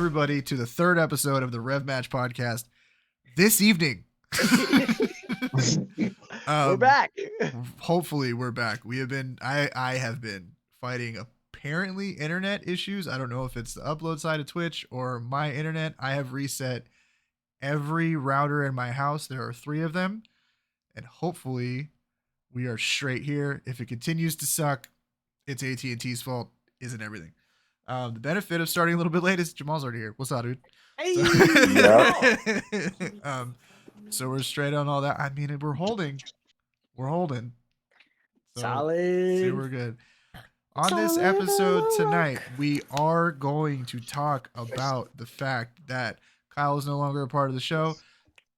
everybody to the third episode of the Rev Match podcast this evening. We're back. Hopefully we're back. I have been fighting apparently internet issues. I don't know if it's the upload side of Twitch or my internet. I have reset every router in my house. There are 3 of them, and hopefully we are straight here. If it continues to suck, it's AT&T's fault, isn't everything. The benefit of starting a little bit late is Jamal's already here. What's up, dude? Hey. So we're straight on all that. I mean, we're holding. So, Solid. see, we're good. On this episode tonight, we are going to talk about the fact that Kyle is no longer a part of the show.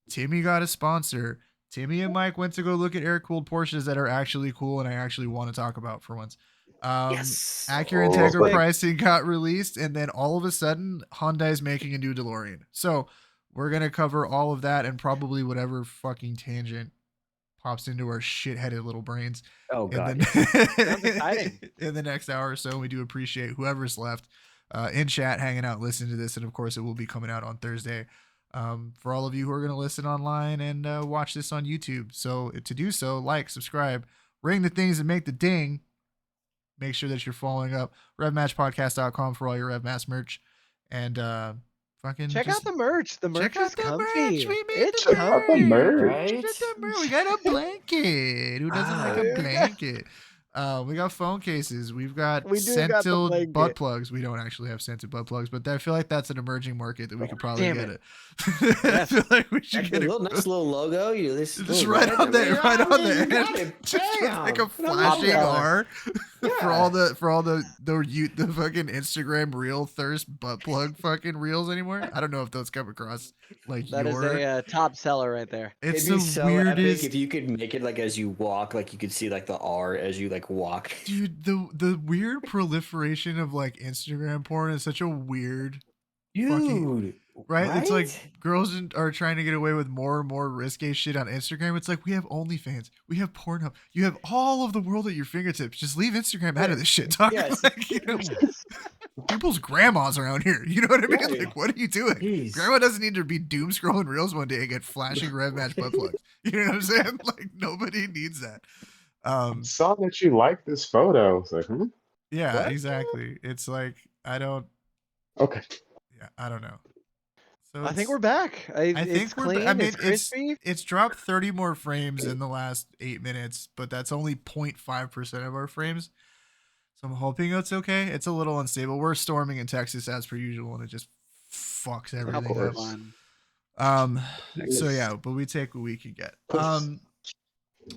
Timmy got a sponsor. Timmy and Mike went to go look at air-cooled Porsches that are actually cool and I actually want to talk about for once. Yes. Acura Integra pricing got released, and then all of a sudden, Hyundai's making a new DeLorean. So we're going to cover all of that and probably whatever fucking tangent pops into our shit-headed little brains. Oh, God. Sounds exciting. In the next hour or so. We do appreciate whoever's left in chat, hanging out, listening to this. And, of course, it will be coming out on Thursday for all of you who are going to listen online and watch this on YouTube. So to do so, like, subscribe, ring the things and make the ding. Make sure that you're following up RevMatchPodcast.com for all your RevMatch merch. And fucking check out the merch. The merch is comfy. Merch. We made it's the comfy. Merch. We got a blanket. Who doesn't like a blanket? We got phone cases. We've got scented butt plugs. We don't actually have scented butt plugs, but I feel like that's an emerging market that we could probably get it. I feel like we should get a nice little logo. Just right on the end. Just like a flashing R for all the fucking Instagram reel thirst butt plug fucking reels anymore. I don't know if those come across like that is a top seller right there. It's It'd be the so weirdest. Epic if you could make it like as you walk, like you could see like the R as you like walk. Dude, the weird proliferation of like Instagram porn is such a weird fucking, right? It's like girls are trying to get away with more and more risque shit on Instagram. It's like we have OnlyFans, we have Pornhub, you have all of the world at your fingertips. Just leave Instagram out of this shit. Talk like, people's grandmas around here. You know what I mean? Right. Like, what are you doing? Jeez. Grandma doesn't need to be doom scrolling reels one day and get flashing Rev Match butt plugs. You know what I'm saying? Like nobody needs that. Saw that you liked this photo. It's like, yeah, what? Exactly. It's like I don't. Okay. Yeah, I don't know. So I think we're back. I think we're. Clean, I mean, it's dropped 30 more frames in the last 8 minutes, but that's only 0.5% of our frames. So I'm hoping it's okay. It's a little unstable. We're storming in Texas as per usual, and it just fucks everything up. So yeah, but we take what we can get.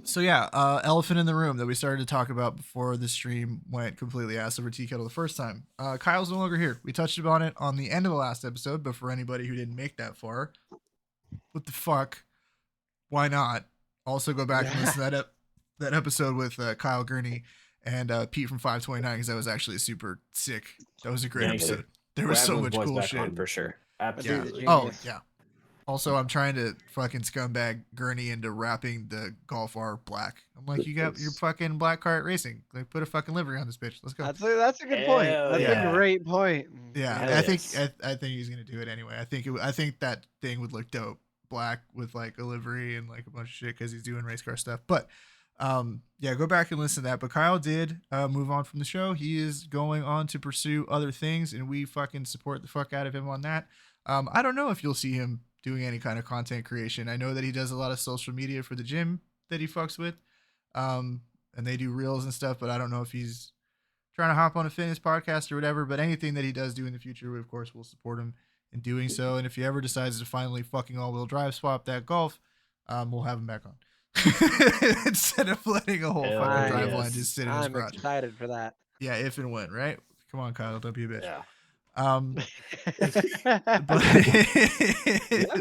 So yeah, elephant in the room that we started to talk about before the stream went completely ass over tea kettle the first time. Kyle's no longer here. We touched upon it on the end of the last episode, but for anybody who didn't make that far, what the fuck? Why not? Also go back and listen to that episode with Kyle Gurney and Pete from 529 because that was actually super sick. That was a great episode. There was so much cool shit for sure. Absolutely. Yeah. Oh yeah. Also, I'm trying to fucking scumbag Gurney into wrapping the Golf R black. I'm like, you got your fucking black cart racing. Like, put a fucking livery on this bitch. Let's go. That's a good point. That's a great point. Yeah, I think he's gonna do it anyway. I think that thing would look dope, black with like a livery and like a bunch of shit because he's doing race car stuff. But yeah, go back and listen to that. But Kyle did move on from the show. He is going on to pursue other things, and we fucking support the fuck out of him on that. I don't know if you'll see him doing any kind of content creation. I know that he does a lot of social media for the gym that he fucks with. And they do reels and stuff, but I don't know if he's trying to hop on a fitness podcast or whatever, but anything that he does do in the future, we of course will support him in doing so. And if he ever decides to finally fucking all-wheel drive swap that Golf, we'll have him back on. Instead of letting a whole fucking drive line just sit in his garage. I'm excited for that. Yeah, if and when, right? Come on, Kyle, don't be a bitch. Yeah.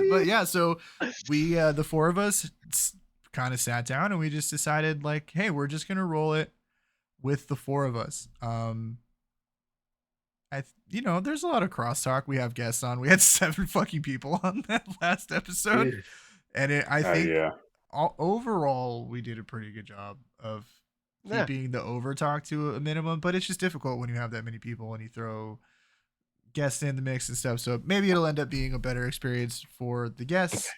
But yeah, so we the 4 of us kind of sat down and we just decided like, hey, we're just gonna roll it with the 4 of us. There's a lot of crosstalk. We have guests on. We had 7 fucking people on that last episode, and I think overall we did a pretty good job of keeping the over talk to a minimum. But it's just difficult when you have that many people and you throw guests in the mix and stuff. So maybe it'll end up being a better experience for the guests.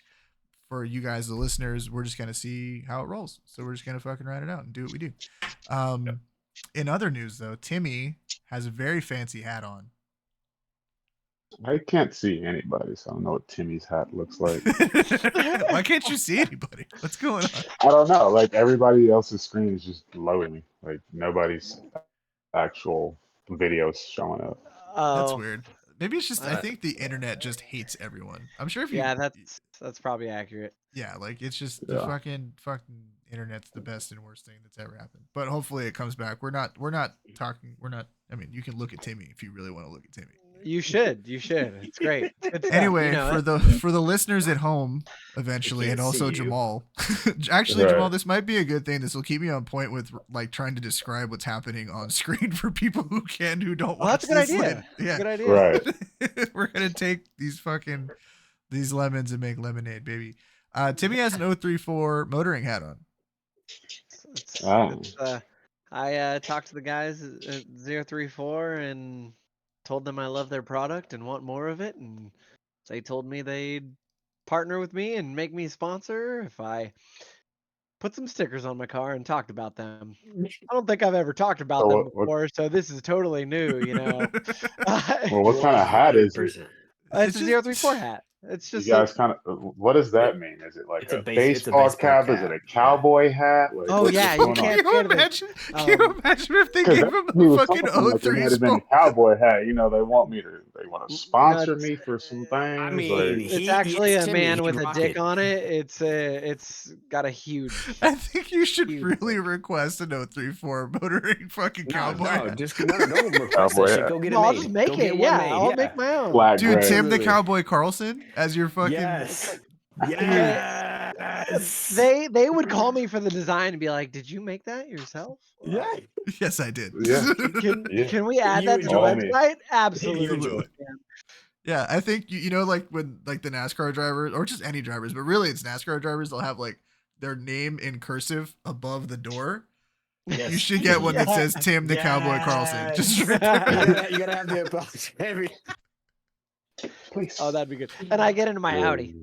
For you guys, the listeners, we're just gonna see how it rolls. So we're just gonna fucking ride it out and do what we do. In other news, though, Timmy has a very fancy hat on. I can't see anybody, so I don't know what Timmy's hat looks like. Why can't you see anybody? What's going on? I don't know. Like everybody else's screen is just loading. Like nobody's actual videos showing up. That's Oh, weird. Maybe it's just I Uh, think the internet just hates everyone. I'm sure if you yeah, that's probably accurate. yeah, like it's just the Yeah. fucking internet's the best and worst thing that's ever happened. But hopefully it comes back. We're not talking we're not I mean, you can look at Timmy if you really want to look at Timmy. You should. It's great. It's good stuff, Anyway, you know for it. the listeners at home eventually and can't see also you. Jamal. Actually, Right. Jamal, this might be a good thing. This will keep me on point with like trying to describe what's happening on screen for people who don't Oh, watch that's a good this idea. later. That's a Yeah. good idea. Right. We're gonna take these lemons and make lemonade, baby. Timmy has an 034 motoring hat on. Ah. I talked to the guys at 034 and told them I love their product and want more of it, and they told me they'd partner with me and make me a sponsor if I put some stickers on my car and talked about them. I don't think I've ever talked about So them what? before, so this is totally new, you know. Well, what kind of hat is it? 100%. It's a just 034 hat. It's You just guys kind of. What does that mean? Is it like It's a a it's a baseball baseball cap? Is it a cowboy hat? Like Oh, what's yeah, going you on? can't Can you get it. imagine? Can you imagine if they Because gave him he a was fucking talking like it 03 might have been a spot? cowboy hat. You know, they want to No, sponsor me for some I things. mean, Like it's actually it's a Timmy. man He'd with a rock dick it. on it. It's got a huge. I think you should Huge really dick. request an 034 motoring fucking cowboy. hat. Just no, don't request Cowboy that shit. hat. Go get it No, I'll made. just make Go it. get one Yeah, made. I'll Yeah. make my own. black Dude, gray. Tim the Absolutely. Cowboy Carlson as your fucking Yes. They- Yes. They would call me for the design and be like, "Did you make that yourself?" Yeah. Yes, I did. Yeah. Can Yeah. can we add You that to the enjoy it. website? Absolutely. Absolutely. Yeah, I think you know like when like the NASCAR drivers or just any drivers, but really it's NASCAR drivers, they'll have like their name in cursive above the door. Yes. You should get one that Yeah. says Tim the Cowboy Carlson. Just Yes. right there. You gotta have the apology. Please. Oh, that'd be good. And I get into my Audi.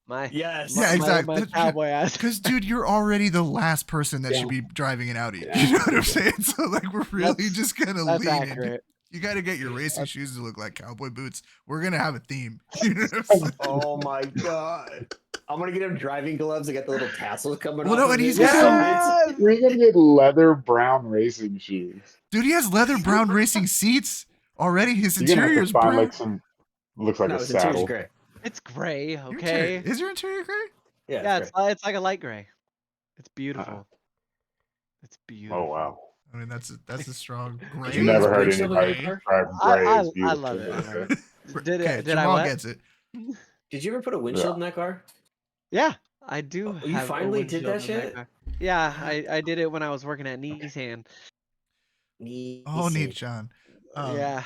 My Yes. Yeah, exactly. My cowboy ass. Because dude, you're already the last person that should be driving an Audi. You know what I'm saying? So like we're really That's- just gonna That's lean in. accurate. You got to get your racing shoes to look like cowboy boots. We're gonna have a theme. You know what I'm saying? Oh my god. I'm gonna get him driving gloves. I got the little tassels coming Well, off. no, of and it. he's got Yes! We're gonna get leather brown racing shoes. Dude, he has leather brown racing seats already. His You're gonna have interior to is find brown. like some. Looks like No, a his interior's saddle. gray. It's gray, Your okay? interior- is your interior gray? Yeah. Yeah, It's it's like a light gray. It's beautiful. It's beautiful. Oh wow. I mean, that's a strong gray. you You never use heard windshield in anybody that car? describe I- gray I- as I beautiful. love it, I love Okay. Did Okay, did I Jamal what? gets it. Did you ever put a windshield Yeah. in that car? Yeah, I do. Oh, you have a finally did that windshield in shit? car. Yeah, I did it when I was working at Nissan. Oh, neat, John. Yeah.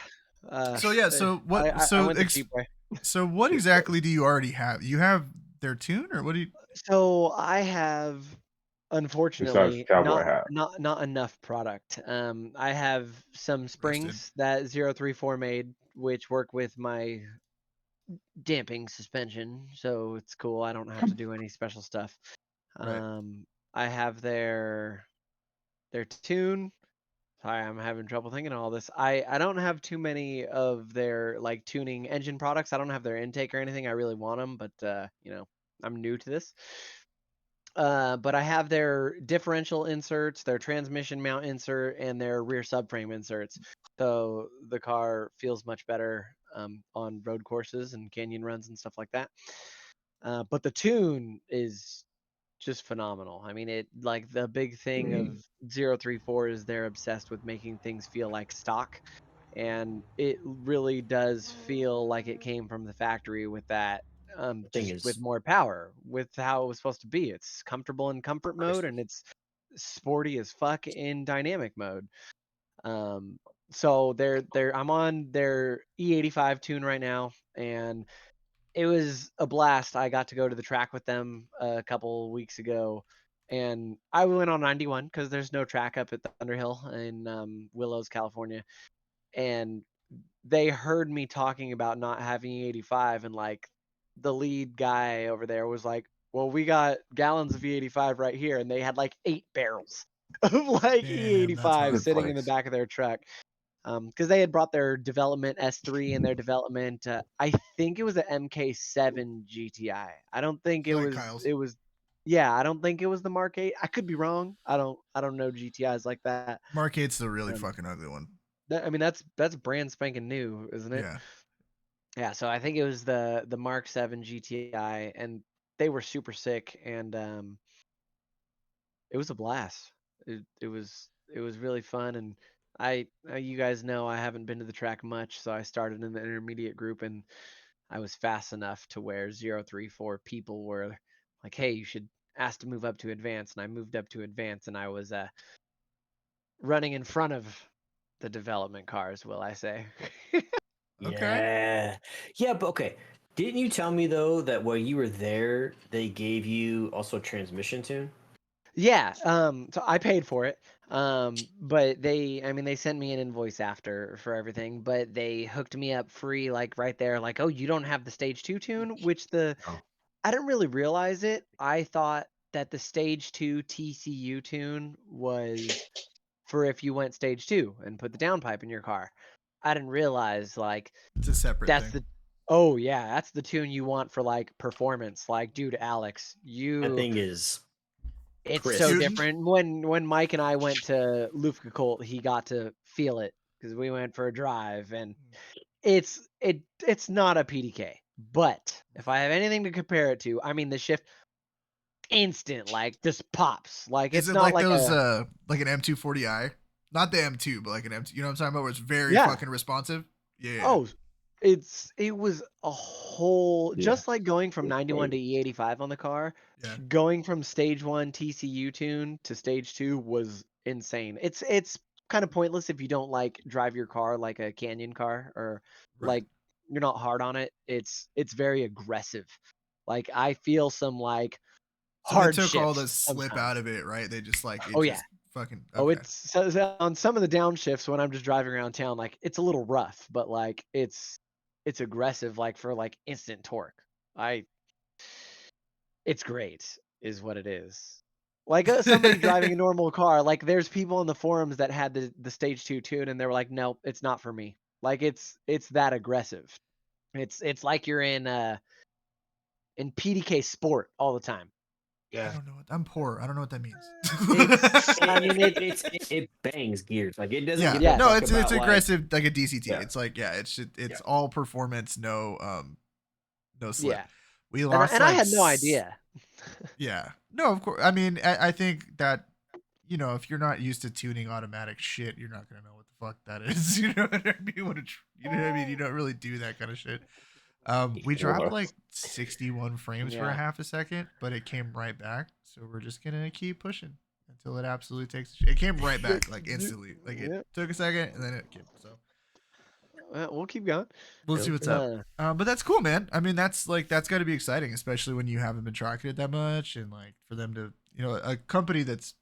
So yeah, so what? I So went the cheap way. so what exactly do you already have? You have their tune, or what do you? So I have, unfortunately, cowboy hat. not enough product. I have some springs that 034 made, which work with my damping suspension, so it's cool. I don't have to do any special stuff. Right. I have their tune. Sorry, I'm having trouble thinking of all this. I don't have too many of their like tuning engine products. I don't have their intake or anything. I really want them, but you know, I'm new to this. But I have their differential inserts, their transmission mount insert, and their rear subframe inserts. So the car feels much better on road courses and canyon runs and stuff like that. But the tune is just phenomenal. I mean, it like the big thing of 034 is they're obsessed with making things feel like stock, and it really does feel like it came from the factory with that. Thing Just with is- more power, with how it was supposed to be. It's comfortable in comfort mode, Crisp. and it's sporty as fuck in dynamic mode. So I'm on their E85 tune right now, and it was a blast. I got to go to the track with them a couple weeks ago, and I went on 91 because there's no track up at Thunderhill in Willows, California. And they heard me talking about not having E85, and like the lead guy over there was like, well, we got gallons of E85 right here, and they had like 8 barrels of like Damn, that's E85 hard. sitting in the Flex. back of their truck. Because they had brought their development S3 and their development, I think it was an MK7 GTI. I don't think it Like was. Kyle's. It was. Yeah, I don't think it was the Mark 8. I could be wrong. I don't know GTIs like that. Mark 8's the really Um, fucking ugly one. I mean, that's brand spanking new, isn't it? Yeah. Yeah. So I think it was the Mark 7 GTI, and they were super sick, and it was a blast. It was really fun, and you guys know I haven't been to the track much, so I started in the intermediate group, and I was fast enough to where 034 people were like, "Hey, you should ask to move up to advance," and I moved up to advance, and I was running in front of the development cars, will I say? Okay. Yeah, but okay. Didn't you tell me though that while you were there, they gave you also a transmission tune? Yeah, so I paid for it. But I mean, they sent me an invoice after for everything, but they hooked me up free, like right there, like, oh, you don't have the stage 2 tune, which Oh, I didn't really realize it. I thought that the stage 2 TCU tune was for if you went stage 2 and put the downpipe in your car. I didn't realize, like, It's a separate that's thing. oh yeah, that's the tune you want for like performance. Like, dude, Alex, That thing is it's so crisp. Tootin'? different. When Mike and I went to Luftgekult, he got to feel it because we went for a drive, and it's not a PDK. But if I have anything to compare it to, I mean the shift instant, like just pops. Like Is it's it not like like those a like an M240i? Not the M2, but like an M2. You know what I'm talking about? Where it's very yeah. fucking responsive. Yeah. Oh, it was a whole yeah. just like going from It's 91 like, to E85 on the car. Yeah. Going from stage 1 TCU tune to stage 2 was insane. It's kind of pointless if you don't like drive your car like a canyon car, or Right. like you're not hard on it. It's very aggressive. Like I feel some like So they hard took all the shifts slip out sometimes. of it, right? They just like it Oh yeah. just fucking Oh, okay. it's so on some of the downshifts when I'm just driving around town, like it's a little rough, but like it's aggressive, like for like instant torque. I It's great, is what it is. Like somebody driving a normal car, like there's people in the forums that had the stage 2 tune, and they were like, nope, it's not for me. Like it's that aggressive. It's like you're in PDK sport all the time. I don't know. I'm poor. I don't know what that means. I mean It bangs gears. Like it doesn't Yeah. give a yes. No, fuck it's about like aggressive like a DCT. yeah. It's like yeah, it's Yeah. all performance, no slip. Yeah. We And lost I like had no idea. yeah. No, of course. I mean, I think that if you're not used to tuning automatic shit, you're not gonna know what the fuck that is. You know what I mean? You know what I mean? You don't really do that kind of shit. We dropped what? like 61 frames for a Yeah. half a second, but it came right back. So we're just gonna keep pushing until it absolutely takes. It came right back like instantly. Like it Yeah. took a second and then it came. So We'll keep going. we'll Yeah. see what's up. Uh, But that's cool, man. I mean, that's got to be exciting, especially when you haven't been tracking it that much, and like for them to, a company that's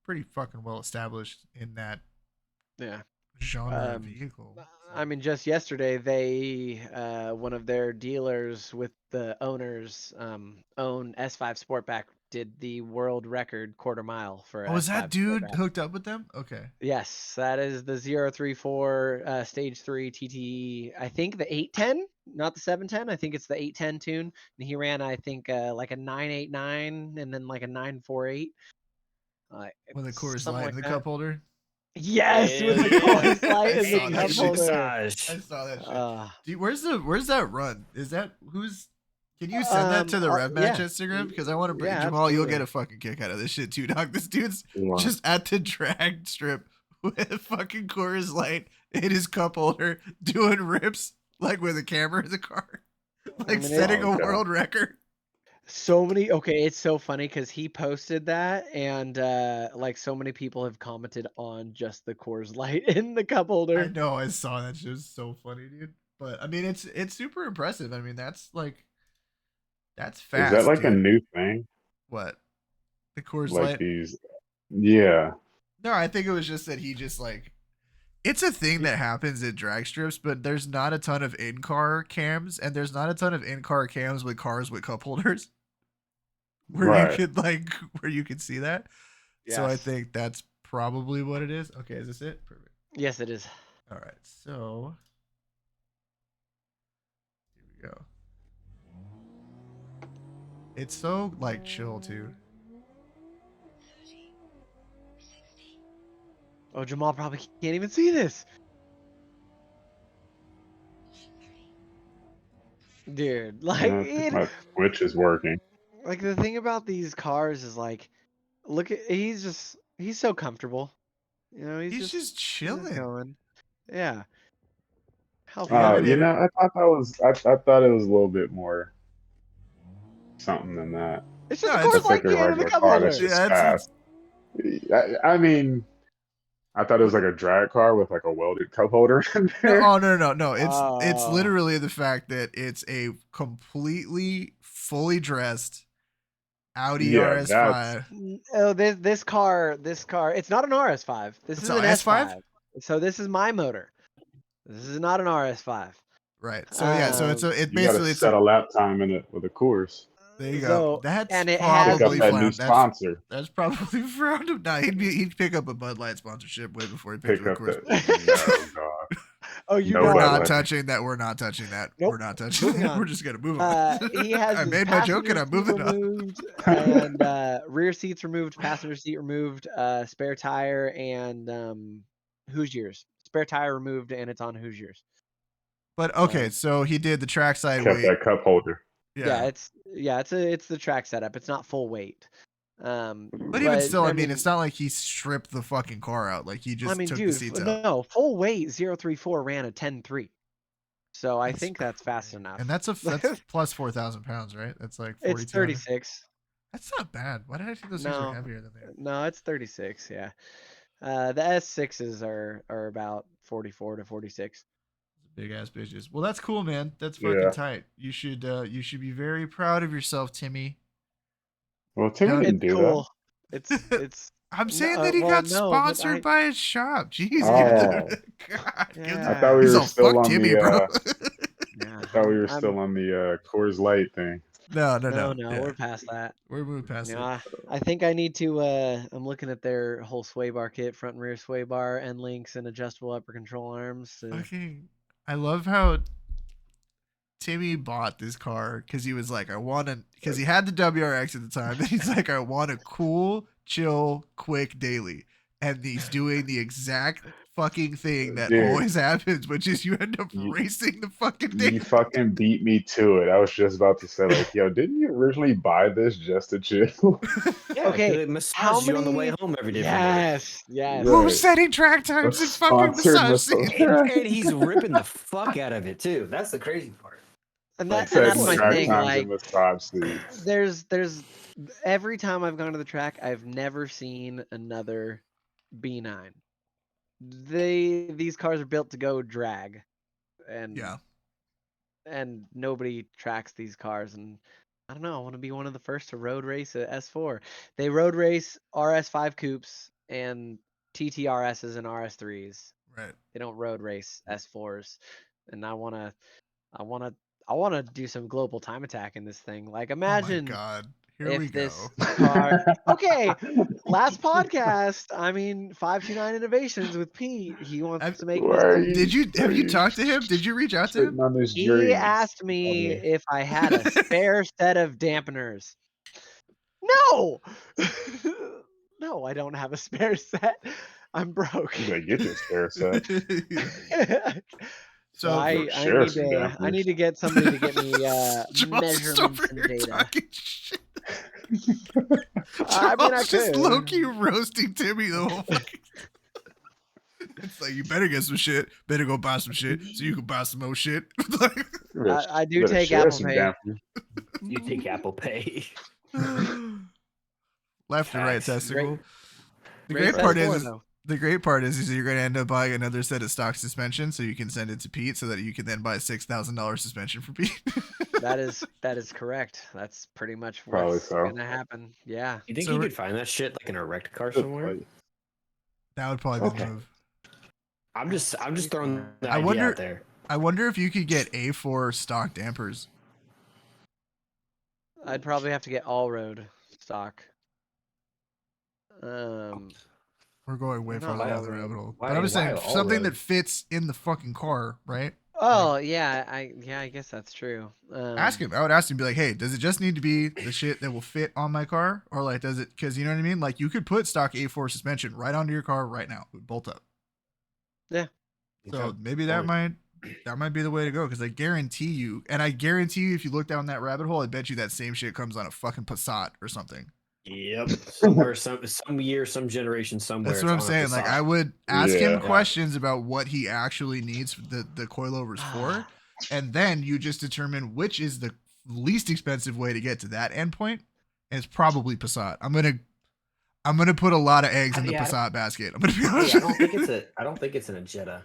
pretty fucking well established in that yeah. genre of vehicle. I mean, just yesterday, they one of their dealers with the owners own S5 Sportback did the world record quarter mile for Oh, is that S5 dude Sportback. hooked up with them? Okay. Yes, that is the 034 stage 3 TT. I think the 810, not the 710. I think it's the 810 tune, and he ran I think like a 989 and then like a 948. With the Coors Something Light like in the that. cup holder. Yes, with Hell the yeah. Coors Light I and the saw that cup shit. holder. I Massage. saw that shit. Uh, Where's that run? Is that who's? Can you send that to the Rev Match yeah, Instagram? Because I want to bring yeah, Jamal. You'll get absolutely. a fucking kick out of this shit too, dog. This dude's Wow. just at the drag strip with fucking Coors Light in his cup holder, doing rips like with a camera in the car, like mean, setting a Okay. world record. So many. Okay, it's so funny because he posted that, and like so many people have commented on just the Coors Light in the cup I holder. know. I saw that shit. It was so funny, dude. But I mean, it's super impressive. I mean, that's Is that fast, like a dude. new thing? What? The Coors Like Light? these? Yeah. No, I think it was just that he just like It's a thing that happens in drag strips, but there's not a ton of in-car cams, and there's not a ton of in-car cams with cars with cup holders where you Right. could where you could see that. So I Yes. think that's probably what it is. Okay, is this it? Perfect. Yes, it is. All right, so here we go. It's so like chill too. Oh, Jamal probably can't even see this. Dude, like I think my Twitch is working. like the thing about these cars is like, look at he's so comfortable. You know, He's just he's just chilling. going. Yeah. How The fun. elevator. I thought that was I thought it was a little bit more something than that. It's just No, a it's Coors That's like Light a can and a regular cup car that's holder. just Yeah, it's fast. I mean, I thought it was like a drag car with like a welded cup holder in no, there. oh no. It's Oh. literally the fact that it's a completely fully dressed Audi Yeah, that's RS5. Oh, this car, it's not an RS5. This It's is an an S5? S5. So this is my motor. This is not an RS5. Right. So yeah, so Um, it you got to basically it's set a a lap time in it with a course. there you go. So That's and it Pick has up probably that new frowned. sponsor. That's probably frowned him. Nah, he'd pick up a Bud Light sponsorship way before he picked Pick up a up course. that. No, God. Oh, you No We're got Bud not it. Light. touching that. We're not touching that. Nope. We're not touching Moving that. on. We're just gonna move on. He has I his made my joke and passenger I'm seat moving on. removed and rear seats removed, passenger seat removed, spare tire and Hoosiers. Spare tire removed and it's on Hoosiers. But okay, Um, so he did the trackside Kept weight. that cup holder. yeah, Yeah. it's the track setup. It's not full weight. But even still, I mean, it's not like he stripped the fucking car out. Like he just took the dude, seats out. no, full weight 034 ran a 10.3. So I think that's fast crazy. enough. And that's plus 4,000 pounds, right? That's like It's 4,200. 36. That's not bad. Why did I think those things were heavier than they are? No, it's 36. Yeah. The S6s are about 44 to 46. Big ass bitches. Well, that's cool, man. That's fucking Yeah. tight. You should be very proud of yourself, Timmy. Well, Timmy No, didn't It's do cool. It's I'm saying no, that he well, got no, but sponsored by his shop. Jeez, Oh. God, Yeah. I thought we he's were all still fuck on Timmy, the. bro. yeah. I thought we were still on the Coors Light thing. No, No, yeah. we're past that. We're moving past it. Yeah, I think I need to. I'm looking at their whole sway bar kit, front and rear sway bar, end links, and adjustable upper control arms. Fucking, I love how Timmy bought this car because he was like, because he had the WRX at the time. And he's like, I want a cool, chill, quick daily. And he's doing the exact fucking thing that Dude. always happens, which is you end up You- racing the fucking daily. You fucking beat me to it. I was just about to say, like, yo, didn't you originally buy this just to chill? Yeah, Okay, it massages how you on the way many- home every day from work. Yes, yes. Right. Who's setting track times and fucking Sponsored massage massage. seats? And he's ripping the fuck out of it too. That's the crazy part. And Like, that, and that's Said my track thing. times Like, and massage seats. there's every time I've gone to the track, I've never seen another B9. These cars are built to go drag, and Yeah. and nobody tracks these cars. And I don't know. I want to be one of the first to road race a S4. They road race RS5 coupes and TTRSs and RS3s. Right. They don't road race S4s. And I wanna do some global time attack in this thing. Like Oh my imagine God. Here if we this go. car. Okay, last podcast. I mean, 529 Innovations with Pete. He wants to make me. Where are some- you- Have are you talked to him? Did you reach out to Sitting him? on his He dreams. asked me Okay. if I had a spare set of dampeners. No, no, I don't have a spare set. I'm broke. He's like, get your spare set. So So I share need some to dampeners. get somebody to get me Charles is measurements over and here data. talking shit. I mean, I Charles just could. low key roasting Timmy the whole fucking. It's like you better get some shit. Better go buy some shit so you can buy some more shit. I do Better take share Apple some Pay. dampeners. You take Apple Pay. Left and right Facts. testicle. The Race great part S4 is though. the great part is you're going to end up buying another set of stock suspension so you can send it to Pete so that you can then buy a $6,000 suspension for Pete. That is correct. That's pretty much Probably what's so. gonna happen. Yeah. You think So you we're- could find that shit like in a wrecked car somewhere? That would probably be Okay. the move. I'm just throwing the I idea wonder- out there. I wonder if you could get A4 stock dampers. I'd probably have to get all road stock. We're going way Not farther down all the road. rabbit hole. Why- But I'm just why saying all something road? that fits in the fucking car, right? Oh yeah, I guess that's true. Ask him. I would ask him, be like, hey, does it just need to be the shit that will fit on my car? Or like, does it, because you know what I mean? Like, you could put stock A4 suspension right onto your car right now. It would bolt up. Yeah. So Okay. maybe that might be the way to go. Because I guarantee you, and I guarantee you, if you look down that rabbit hole, I bet you that same shit comes on a fucking Passat or something. Yep. Somewhere, some year, some generation, somewhere. That's what I'm it's on a saying. Like, Passat. I would ask him Yeah. questions about what he actually needs the coilovers for, and then you just determine which is the least expensive way to get to that endpoint. And it's probably Passat. I'm gonna put a lot of eggs in the Yeah, I Passat basket. I'm gonna be Hey, honest. I don't think it's an Jetta.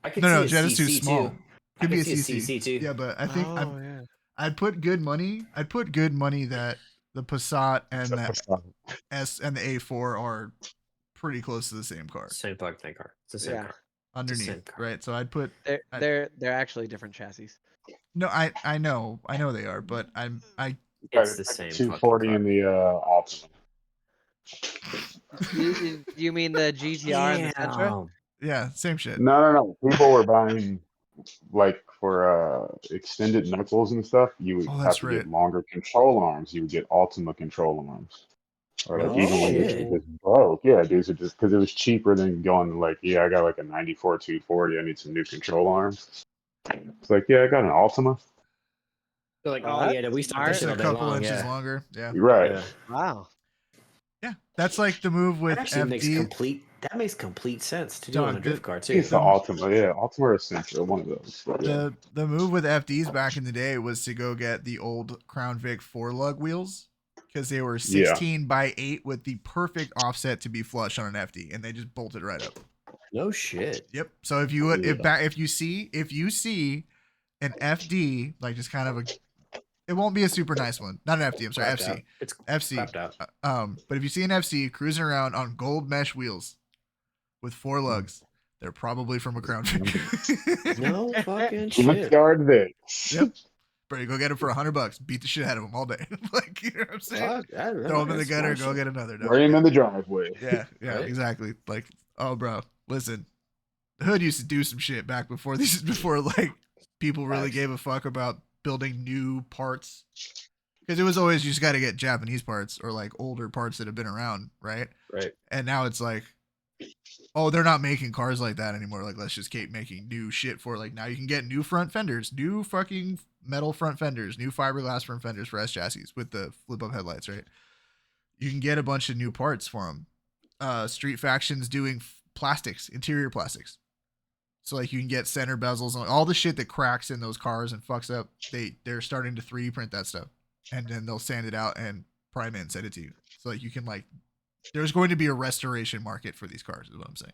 I could No, see a Jetta's too CC small. too. Could I be a could see CC. too. Yeah, but I think Oh yeah. I'd put good money. I'd put good money that the Passat and that S and the A4 are pretty close to the same car Same fucking car. It's the same Yeah. car. underneath, same car. right? So I'd put. They're actually different chassis. No, I know they are, but It's the same fucking 240 car. in the Altima. You mean the GTR and the Sentra? yeah, same shit. No. People were buying like for extended knuckles and stuff. You would Oh, have that's to right. get longer control arms. You would get Ultima control arms. Or like No even when shit. it just broke, yeah, dudes are just because it was cheaper than going like, yeah, I got like a 94 240. I need some new control arms. It's like, yeah, I got an Ultima. They're like, Well, oh yeah, that's we stock smart. this shit Just a all day couple long. inches Yeah. longer. Yeah. You're right. Yeah. Wow. Yeah. That's like the move with That actually FD. makes complete sense to do on a Dog, drift car too. It's the Ultima, yeah, Ultima or Sentra, one of those. But, yeah. the move with FDs back in the day was to go get the old Crown Vic 4-lug wheels because they were 16 by 8 with the perfect offset to be flush on an FD, and they just bolted right up. No shit. Yep. So if you if you see an FD, like just kind of a, it won't be a super nice one. Not an FD. I'm sorry, Crapped FC. out. It's FC. crapped out. But if you see an FC cruising around on gold mesh wheels with 4 lugs, they're probably from a Crown Vic. No fucking shit. Junkyard Vic. Yep. Bro, you go get them for $100. Beat the shit out of them all day. Like, you know what I'm saying? Fuck, Throw them in the that's gutter. smart Go shit. get another. dog. Bring him in the driveway. Yeah, Right? exactly. Like, oh, bro, listen, the hood used to do some shit back before like people really Facts. gave a fuck about building new parts. Because it was always you just got to get Japanese parts or like older parts that have been around, right? Right. And now it's like, oh, they're not making cars like that anymore. Like, let's just keep making new shit for like now you can get new front fenders, new fucking metal front fenders, new fiberglass front fenders for S chassis with the flip up headlights, right? You can get a bunch of new parts for them. Street Faction's doing plastics, interior plastics. So like you can get center bezels and all the shit that cracks in those cars and fucks up. They're starting to 3D print that stuff, and then they'll sand it out and prime it and send it to you. So like you can like, there's going to be a restoration market for these cars, is what I'm saying,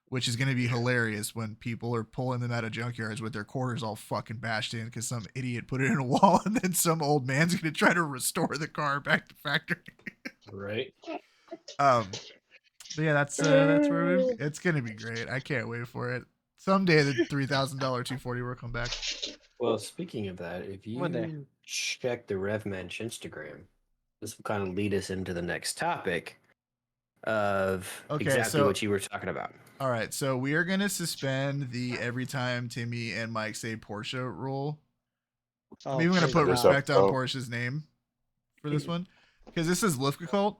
which is going to be hilarious when people are pulling them out of junkyards with their quarters all fucking bashed in because some idiot put it in a wall, and then some old man's going to try to restore the car back to factory. Right. But yeah, that's where it's gonna be great. I can't wait for it. Someday the $3,000 240 will come back. Well, speaking of that, if One day. you check the RevMensch Instagram, this will kind of lead us into the next topic of exactly what you were talking about. All right, so we are gonna suspend the every time Timmy and Mike say Porsche rule. I'm even gonna praise put God. respect on Oh. Porsche's name for this one because this is Luftgekult,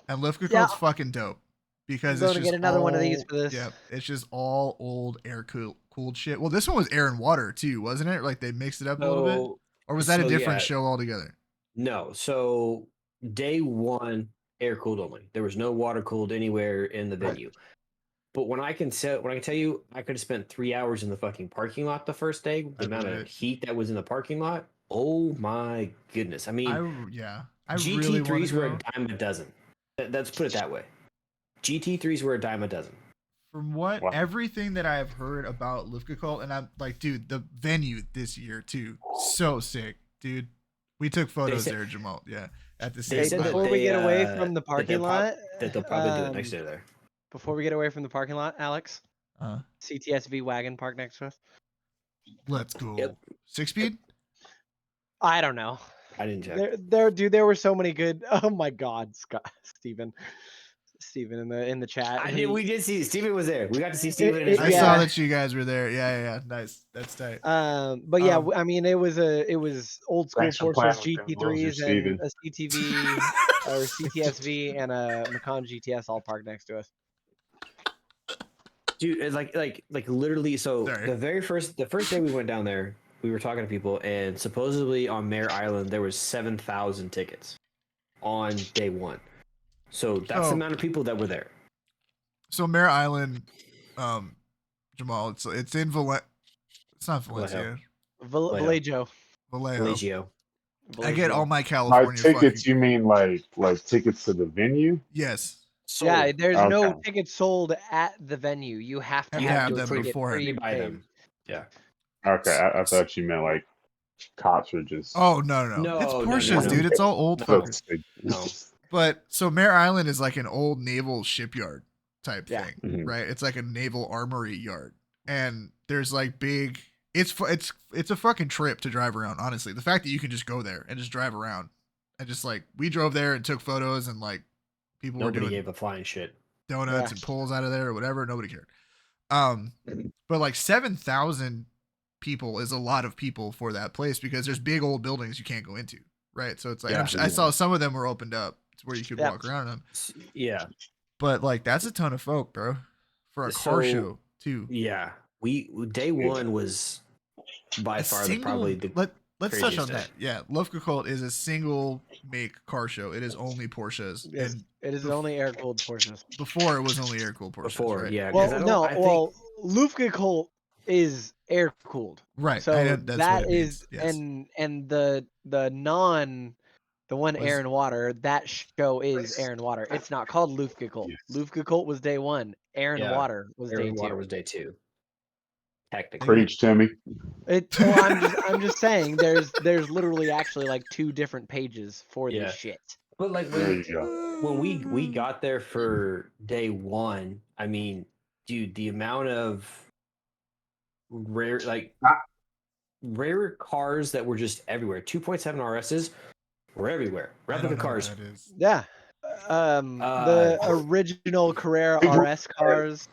and Luftgekult's Yeah. fucking dope because I'm it's going to just get another one of all- these for this. Yeah, it's just all old air cooled shit. Well, this one was air and water too, wasn't it? Like they mixed it up a little bit, or was that a so, different yeah. show altogether? No. So day one, air cooled only. There was no water cooled anywhere in the venue. But when I can tell you, I could have spent 3 hours in the fucking parking lot the first day. The I amount believe of it. heat that was in the parking lot. Oh my goodness! I mean, I really want GT3s to were go. a dime a dozen. Let's put it that way. GT3s were a dime a dozen. From what Wow. everything that I've heard about Luftgekult, and I'm like, dude, the venue this year too, so sick, dude. We took photos said- there, Jamal. Yeah, at the They same said time. that Before we get away from the that parking they'll prob- lot, that they'll probably do it next year there. Before we get away from the parking lot, Alex, CTSV wagon parked next to us. Let's go. Yep. 6-speed? I don't know. I didn't check. There were so many good. Oh my God, Steven in the chat. We did see Steven was there. We got to see Steven in his I yeah. saw that you guys were there. Yeah. Nice. That's tight. But yeah, Um, I mean, it was old school Thanks for playing Porsches with them losers, GT3s and Steven. a CTV or CTSV and a Macan GTS all parked next to us. Dude, it's like literally. So Sorry. the first day we went down there, we were talking to people, and supposedly on Mare Island there was 7,000 tickets on day one. So that's the amount of people that were there. So Mare Island, Jamal, it's in It's not Valencia. Vallejo. Vallejo. I get Vallejo. all my By California tickets, fucking... you mean like tickets to the venue? Yes. So Yeah, there's no Okay. tickets sold at the venue. You have to You have have your them ticket beforehand. you buy prepaid. them. Yeah. Okay, I thought you meant like cops were just. Oh no. No, It's no, Porsches, no. dude. It's all old No. fuckers. No. But so Mare Island is like an old naval shipyard type Yeah. thing, Mhm. right? It's like a naval armory yard, and there's like big. It's a fucking trip to drive around. Honestly, the fact that you can just go there and just drive around, and just like we drove there and took photos, and like people Nobody were doing gave a flying shit. donuts Yeah. and pulls out of there or whatever. Nobody cared. But like 7,000 people is a lot of people for that place because there's big old buildings you can't go into, right? So it's like Yeah. I saw some of them were opened up to where you could Yeah. walk around them. Yeah. But like that's a ton of folk, bro, for a car So, show too. Yeah. Day one was by A far single, probably the let's touch on craziest that. Yeah, Luftgekult is a single make car show. It is only Porsches, Yes, and it is only air cooled Porsches. before it was only air cooled Porsches. before. right? Yeah. 'cause Well, I think Luftgekult is air cooled. Right. So I know that's that what it is means. Yes. and the one Was- air and water, that show is air and water. It's not called Luftgekult. Yes. Luftgekult was day one. Air and Yeah, water was Air day and Water two. was day two. Technically. Preach, Timmy. I'm just saying there's literally actually like 2 different pages for Yeah. this shit. But like There you go. when we got there for day one, I mean, dude, the amount of rare cars that were just everywhere. 2.7 RSs were everywhere. I don't Replica know cars. what that is. Yeah. The original Carrera RS cars.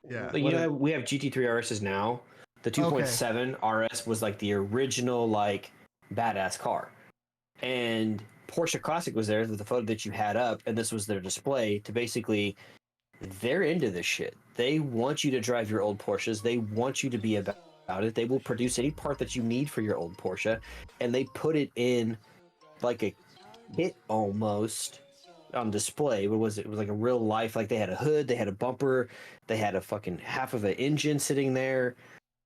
Yeah. Like, What you is- know, we have GT3 RSs now. The 2.7 RS was like the original like badass car, and Porsche Classic was there. The photo that you had up, and this was their display to basically. They're into this shit. They want you to drive your old Porsches. They want you to be about it. They will produce any part that you need for your old Porsche, and they put it in like a kit almost on display. What was it? It was like a real life. Like they had a hood, they had a bumper, they had a fucking half of an engine sitting there.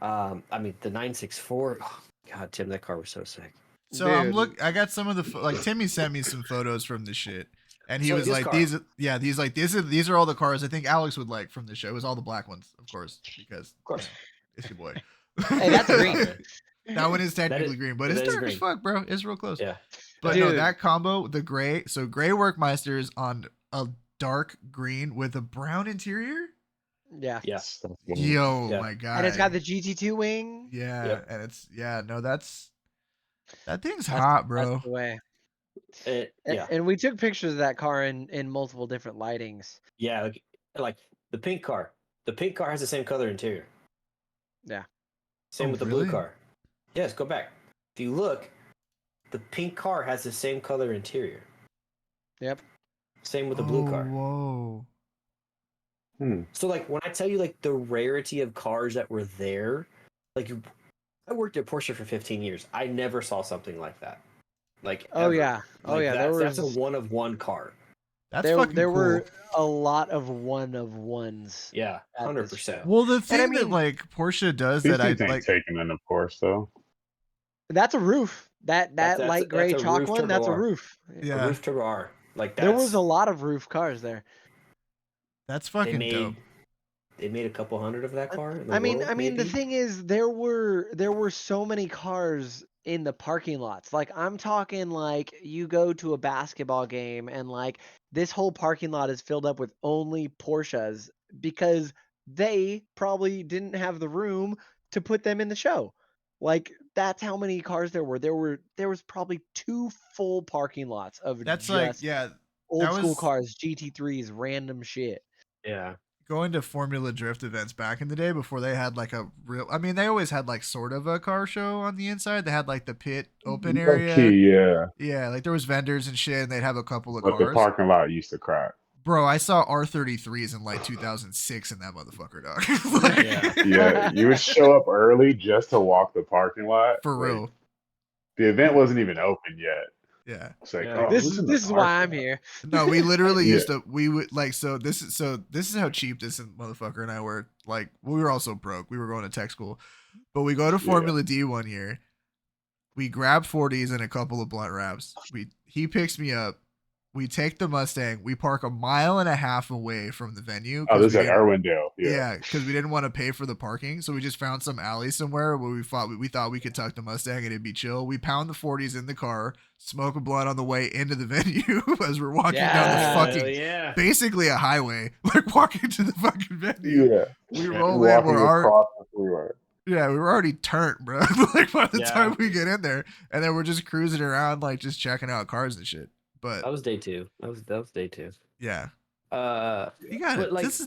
I mean, the 964. Oh, God, Tim, that car was so sick. So I'm Dude. I got some of the like Timmy sent me some photos from the shit, and he So was this like, car- these are all the cars I think Alex would like from the show. It was all the black ones, of course, because course. it's your boy. Hey, that's green. That one is technically is- green, but that it's is dark as green. fuck, bro. It's real close. Yeah. But no, Dude. that combo, the gray, so gray Workmeisters on a dark green with a brown interior. Yeah. Yes. Yo, Yeah. my god. And it's got the GT2 wing. yeah, Yep. and it's that thing's That's- hot, bro. That's the way. Yeah. And we took pictures of that car in multiple different lightings. Yeah. Like the pink car. The pink car has the same color interior. Yeah. Same Oh, with the really? blue car. Yes, go back. If you look, the pink car has the same color interior. Yep. Same with the blue car. Whoa. So like when I tell you like the rarity of cars that were there, like I worked at Porsche for 15 years. I never saw something like that. Like Oh ever. yeah. Oh Like, yeah. That's a one of one car. That's there fucking there cool. were a lot of one of ones. Yeah, At this 100%. Well, the thing I that mean- like Porsche does These that I things ain't like. taking in, of course, though. That's a roof. That That's- light gray that's a chalk roof one. That's a Turbo R. roof. Yeah, A roof turbo R. Like that's, There was a lot of roof cars there. that's they fucking made dope. they made a couple hundred of that car. In the I mean, world, the maybe? thing is, there were so many cars in the parking lots. Like I'm talking, like you go to a basketball game and like this whole parking lot is filled up with only Porsches because they probably didn't have the room to put them in the show. Like that's how many cars there were. There was probably 2 full parking lots of That's like, just yeah, old that school was cars, GT3s, random shit. Yeah. going to Formula Drift events back in the day before they had like a real. I mean, they always had like sort of a car show on the inside. They had like the pit open Low area. key, yeah. Yeah, like there was vendors and shit, and they'd have a couple of But the cars. parking lot used to crack. Bro, I saw R33s in like 2006 in that motherfucker, dog. Like, Yeah. Yeah, you would show up early just to walk the parking lot. for Like, real. the event wasn't even open yet. Yeah. It's like, Yeah. oh, This who's is in the this is why I'm parking lot? here. No, we literally Yeah. used to. We would like so. This is how cheap this motherfucker and I were. Like we were also broke. We were going to tech school, but we go to Formula D one year. We grab 40s and a couple of blunt wraps. He picks me up. We take the Mustang. We park 1.5 miles away from the venue. Oh, this is we at didn't- Irwindale. Yeah, because we didn't want to pay for the parking, so we just found some alley somewhere where we thought we could tuck the Mustang and it'd be chill. We pound the 40s in the car, smoke a blunt on the way into the venue as we're walking down the Yeah. fucking yeah. basically a highway, like walking to the fucking venue. Yeah. We Yeah. roll in, Walking across the freeway. yeah, we were already turnt, bro. Like by the Yeah. time we get in there, and then we're just cruising around, like just checking out cars and shit. But That was day 2. That was day 2. yeah, You gotta. but, like, This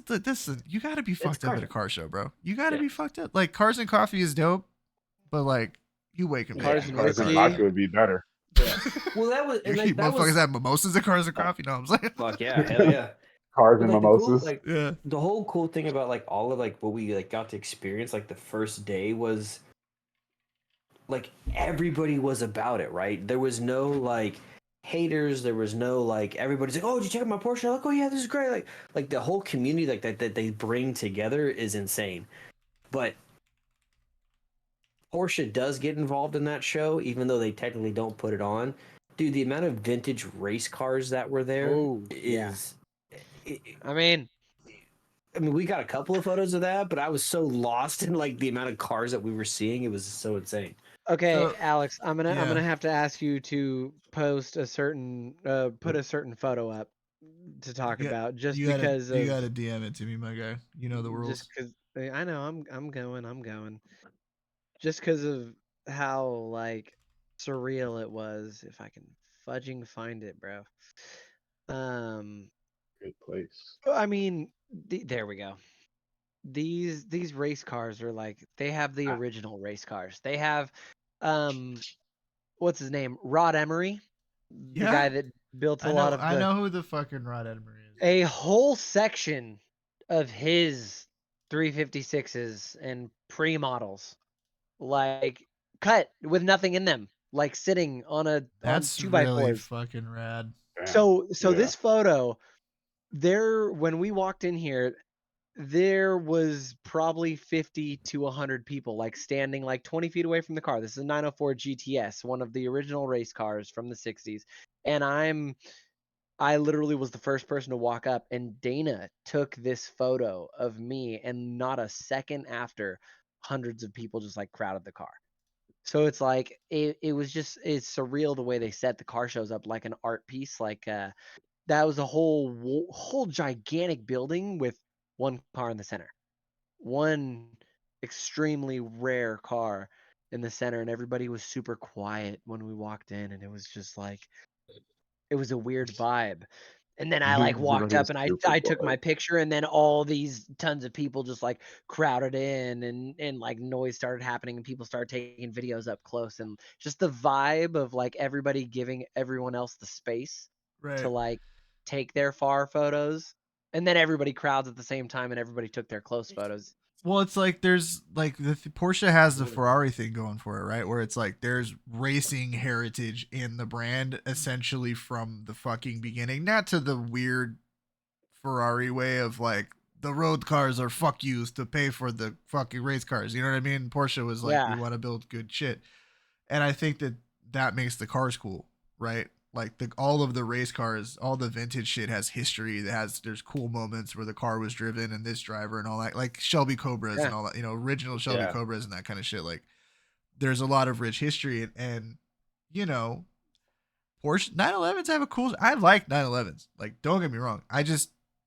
is you gotta be fucked up cars. at a car show, bro. You gotta Yeah. be fucked up. Like Cars and Coffee is dope, but like you waking me Cars up. and Cars and Whiskey. vodka would be better. Well, that was and You like, that motherfuckers was have mimosas at Cars and Coffee. No, I'm saying. fuck yeah, hell yeah. Cars But, and like, the cool, mimosas. like Yeah. the whole cool thing about like all of like what we like got to experience like the first day was like everybody was about it, right? There was no like haters, there was no like everybody's like, oh, did you check out my Porsche? Like, oh yeah, this is great. Like the whole community like that they bring together is insane. But Porsche does get involved in that show, even though they technically don't put it on. Dude, the amount of vintage race cars that were there is. Oh, yeah. I mean, We got a couple of photos of that, but I was so lost in like the amount of cars that we were seeing. It was so insane. okay, So, Alex, I'm yeah. gonna have to ask you to post a certain put a certain photo up to talk Yeah, about just you because gotta, of you gotta DM it to me, my guy. You know the rules. just because I know I'm going just because of how like surreal it was. If I can fudging find it, bro. Good place. I mean, there we go. These race cars are like they have the original race cars. They have what's his name? Rod Emery, the Yeah. guy that built a lot of I the know who the fucking Rod Edmer is. a whole section of his 356s and pre-models like cut with nothing in them, like sitting on That's 2x4s. really fucking rad. Damn. So Yeah. this photo there when we walked in here, there was probably 50 to 100 people like standing like 20 feet away from the car. This is a 904 GTS, one of the original race cars from the 60s. And I literally was the first person to walk up, and Dana took this photo of me, and not a second after, hundreds of people just like crowded the car. So it's like it was just it's surreal the way they set the car shows up like an art piece. Like that was a whole gigantic building with one car in the center, one extremely rare car in the center, and everybody was super quiet when we walked in, and it was just like it was a weird vibe. And then I like walked Everybody up was and super I took my quiet. picture, and then all these tons of people just like crowded in, and like noise started happening, and people started taking videos up close, and just the vibe of like everybody giving everyone else the space Right. to like take their far photos, and then everybody crowds at the same time and everybody took their close photos. Well, it's like there's like Porsche has the Ferrari thing going for it, right? Where it's like there's racing heritage in the brand essentially from the fucking beginning, not to the weird Ferrari way of like the road cars are fuck yous to pay for the fucking race cars. You know what I mean? Porsche was like, Yeah. we want to build good shit, and I think that makes the cars cool, right? Like all of the race cars, all the vintage shit has history. There's cool moments where the car was driven and this driver and all that, like Shelby Cobras Yeah. and all that, original Shelby Yeah. Cobras and that kind of shit. Like there's a lot of rich history and Porsche 911s have a cool. I like 911s. Like don't get me wrong. I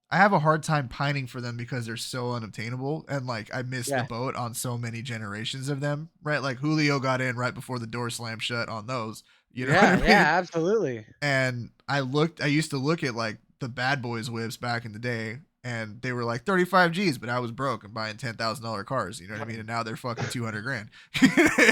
I have a hard time pining for them because they're so unobtainable, and like I missed the Yeah. boat on so many generations of them. Right, like Julio got in right before the door slammed shut on those. You know what I mean? Yeah, absolutely. And I used to look at like the Bad Boys whips back in the day, and they were like 35 G's, but I was broke and buying $10,000 cars. You know what I mean? And now they're fucking 200 grand.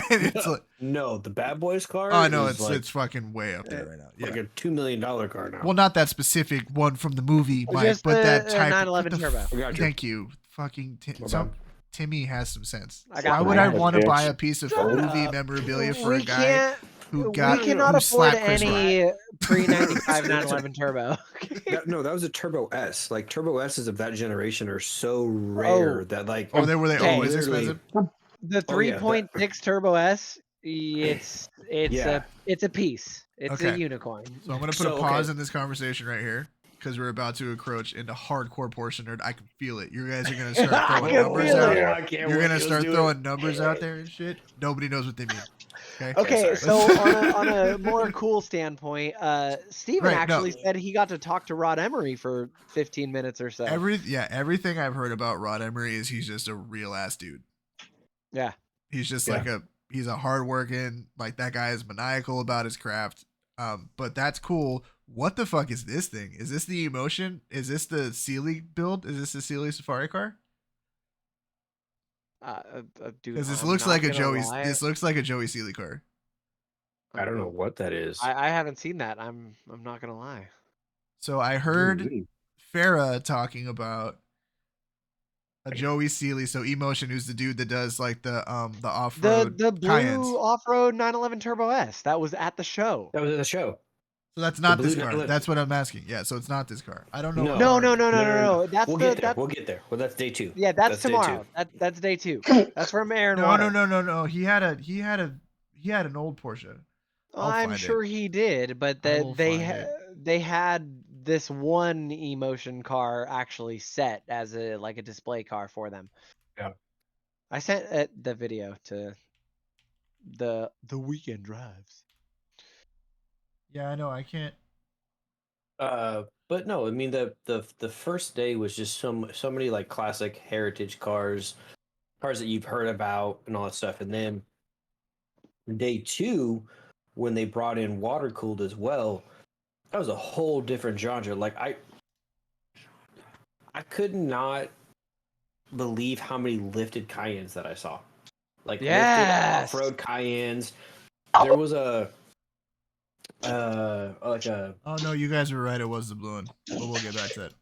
And it's like, No, the Bad Boys car. oh no, is it's fucking way up there right now. Yeah. like a $2 million car now. Well, not that specific one from the movie, Mike, Just but that the type. 911 what the turbo. I got you. Thank you, fucking My some, bad. Timmy has some sense. I got Why one. would I Yeah, want to bitch. buy a piece of Shut movie up. memorabilia for we a guy can't. who got We cannot who afford slapped Chris Rock? any pre-95 911 turbo. No, that was a Turbo S. Like Turbo S's of that generation are so rare that like Oh, were they Okay. always literally- expensive? The Oh, yeah, that- 3.6 Turbo S, it's Yeah. a piece. It's Okay. a unicorn. So I'm gonna put So, a pause okay. in this conversation right here because we're about to encroach into hardcore portion nerd. I can feel it. You guys are gonna start I throwing can numbers feel out. it. Yeah. I can't You're wait. gonna Let's start do throwing it. numbers out there and shit. Nobody knows what they mean. Okay. Okay, sorry. so on a more cool standpoint, Steven Right, no. actually said he got to talk to Rod Emery for 15 minutes or so. Everything I've heard about Rod Emery is he's just a real ass dude. Yeah. He's just Yeah. he's a hardworking, like that guy is maniacal about his craft. But that's cool. What the fuck is this thing? Is this the Emotion? Is this the Sealy build? Is this the Sealy Safari car? Dude, Because this I'm looks not like a gonna Joey. lie. This looks like a Joey Sealy car. I don't know what that is. I haven't seen that. I'm not gonna lie. So I heard Mhm. Farah talking about a Joey Sealy. So Emotion, who's the dude that does like the off road The blue Cayennes. off-road 911 Turbo S that was at the show. That was at the show. So that's not blue this car. 911. That's what I'm asking. Yeah. So it's not this car. I don't know. No. what No, car no, it no, is. no, no, no. That's We'll the get there. that's We'll get there. Well, that's day 2. yeah, that's day tomorrow. 2. That's day 2. That's from Aaron No, Water. no. He had an old Porsche. I'll I'm find sure it. he did, but I will they find it. they had this one Emotion car actually set as a like a display car for them. Yeah. I sent the video to the weekend drives. Yeah, I know. I can't. But no, I mean the first day was just so many like classic heritage cars that you've heard about and all that stuff, and then day 2 when they brought in water cooled as well, that was a whole different genre. Like I could not believe how many lifted Cayennes that I saw. Like Yes! lifted off-road Cayennes. There was a like a Oh no, you guys were right. It was the blue one, but we'll get back to that.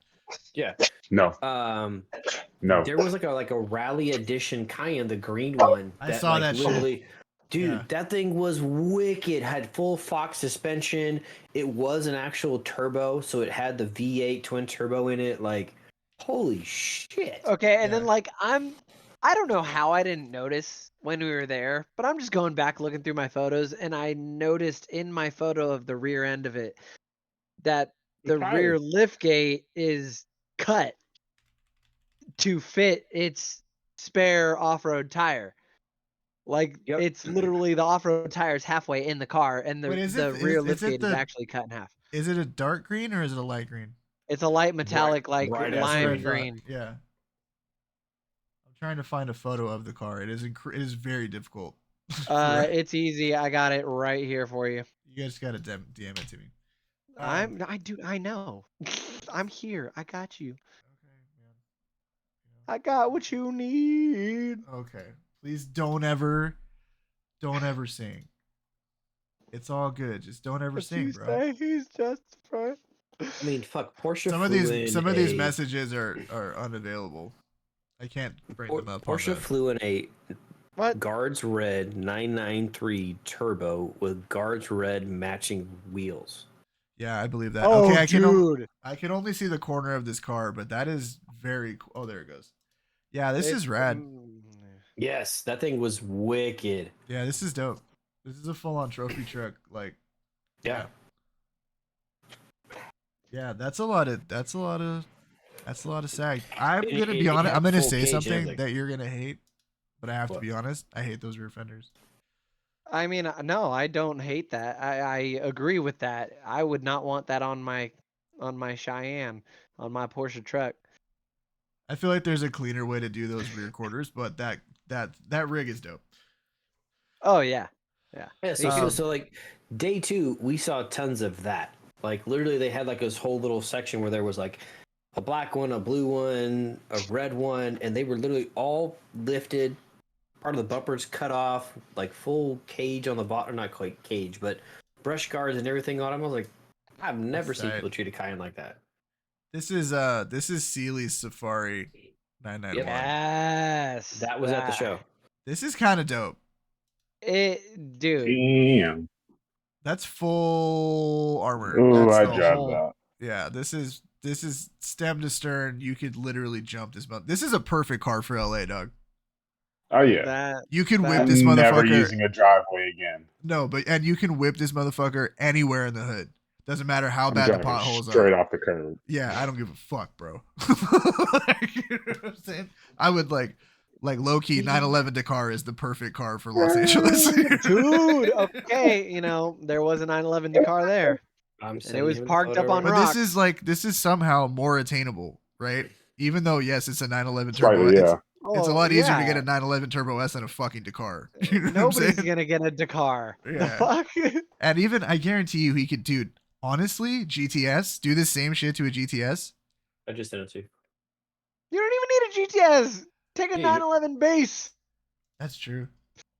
yeah. No, no. There was like a rally edition Cayenne, the green one. I saw that shit. literally, dude, Yeah. that thing was wicked. Had full Fox suspension. It was an actual turbo, so it had the V8 twin turbo in it. Like, holy shit! Okay, and then Yeah. like I don't know how I didn't notice when we were there, but I'm just going back looking through my photos and I noticed in my photo of the rear end of it that the rear lift gate is cut to fit its spare off-road tire. Like Yep. it's literally the off-road tire's halfway in the car and the Wait, is the it- rear is lift it gate is the- actually cut in half. Is it a dark green or is it a light green? It's a light metallic like bright That's what I lime thought. green. Yeah. I'm trying to find a photo of the car. It is it is very difficult. It's easy. I got it right here for you. You guys gotta DM it to me. I know. I'm here. I got you. Okay, man. I got what you need. Okay. Please don't ever sing. It's all good. Just don't ever What sing, you bro. say? He's just friend. I mean, fuck, Porsche. Some of flew these in a- messages are unavailable. I can't bring them up. on Porsche the- flew in a What? Guards Red 993 turbo with Guards Red matching wheels. Yeah, I believe that. Oh, Okay, dude. I can only see the corner of this car, but that is very cool. Oh, there it goes. Yeah, this is rad. Yes, that thing was wicked. Yeah, this is dope. This is a full-on trophy truck. Like, Yeah. yeah, that's a lot of sag. I'm It- gonna it- be it honest. had I'm gonna full say cage and something everything. that you're gonna hate, but I have to What? be honest. I hate those rear fenders. I mean, no, I don't hate that. I agree with that. I would not want that on my on my Cheyenne, on my Porsche truck. I feel like there's a cleaner way to do those rear quarters, but that rig is dope. Oh yeah, yeah. Yeah, so, Um, so like day 2, we saw tons of that. Like literally, they had like this whole little section where there was like a black one, a blue one, a red one, and they were literally all lifted. Part of the bumpers cut off, like full cage on the bottom, not quite cage, but brush guards and everything on them. I was like, I've never seen tight. people treat a Cayenne like that. This is Sealy's Safari 991. Yes, That was at the show. This is kind of dope. Dude. Damn. That's full armor. Ooh, That's I the drive whole- that. Yeah, this is stem to stern. You could literally jump this month. This is a perfect car for LA, dog. Oh yeah. That You can whip That- this I'm never motherfucker. using a driveway again. No, and you can whip this motherfucker anywhere in the hood. Doesn't matter how I'm bad the driving potholes straight are. off the curb. Yeah, I don't give a fuck, bro. You know what I'm saying? I would like low key 911 Dakar is the perfect car for Los Angeles. dude. Okay, there was a 911 Dakar there, I'm and it was parked up on But rocks. this is somehow more attainable, right? Even though yes, it's a 911 turbo. Slightly, yeah. It's a Oh, lot easier to get yeah. a 911 Turbo S than a fucking Dakar. You know what I'm Nobody's saying? gonna get a Dakar. The Yeah. fuck? And even I guarantee you, he could, dude. Honestly, GTS do the same shit to a GTS. I just sent it to you. You don't even need a GTS. Take a Yeah, you- 911 base. That's true.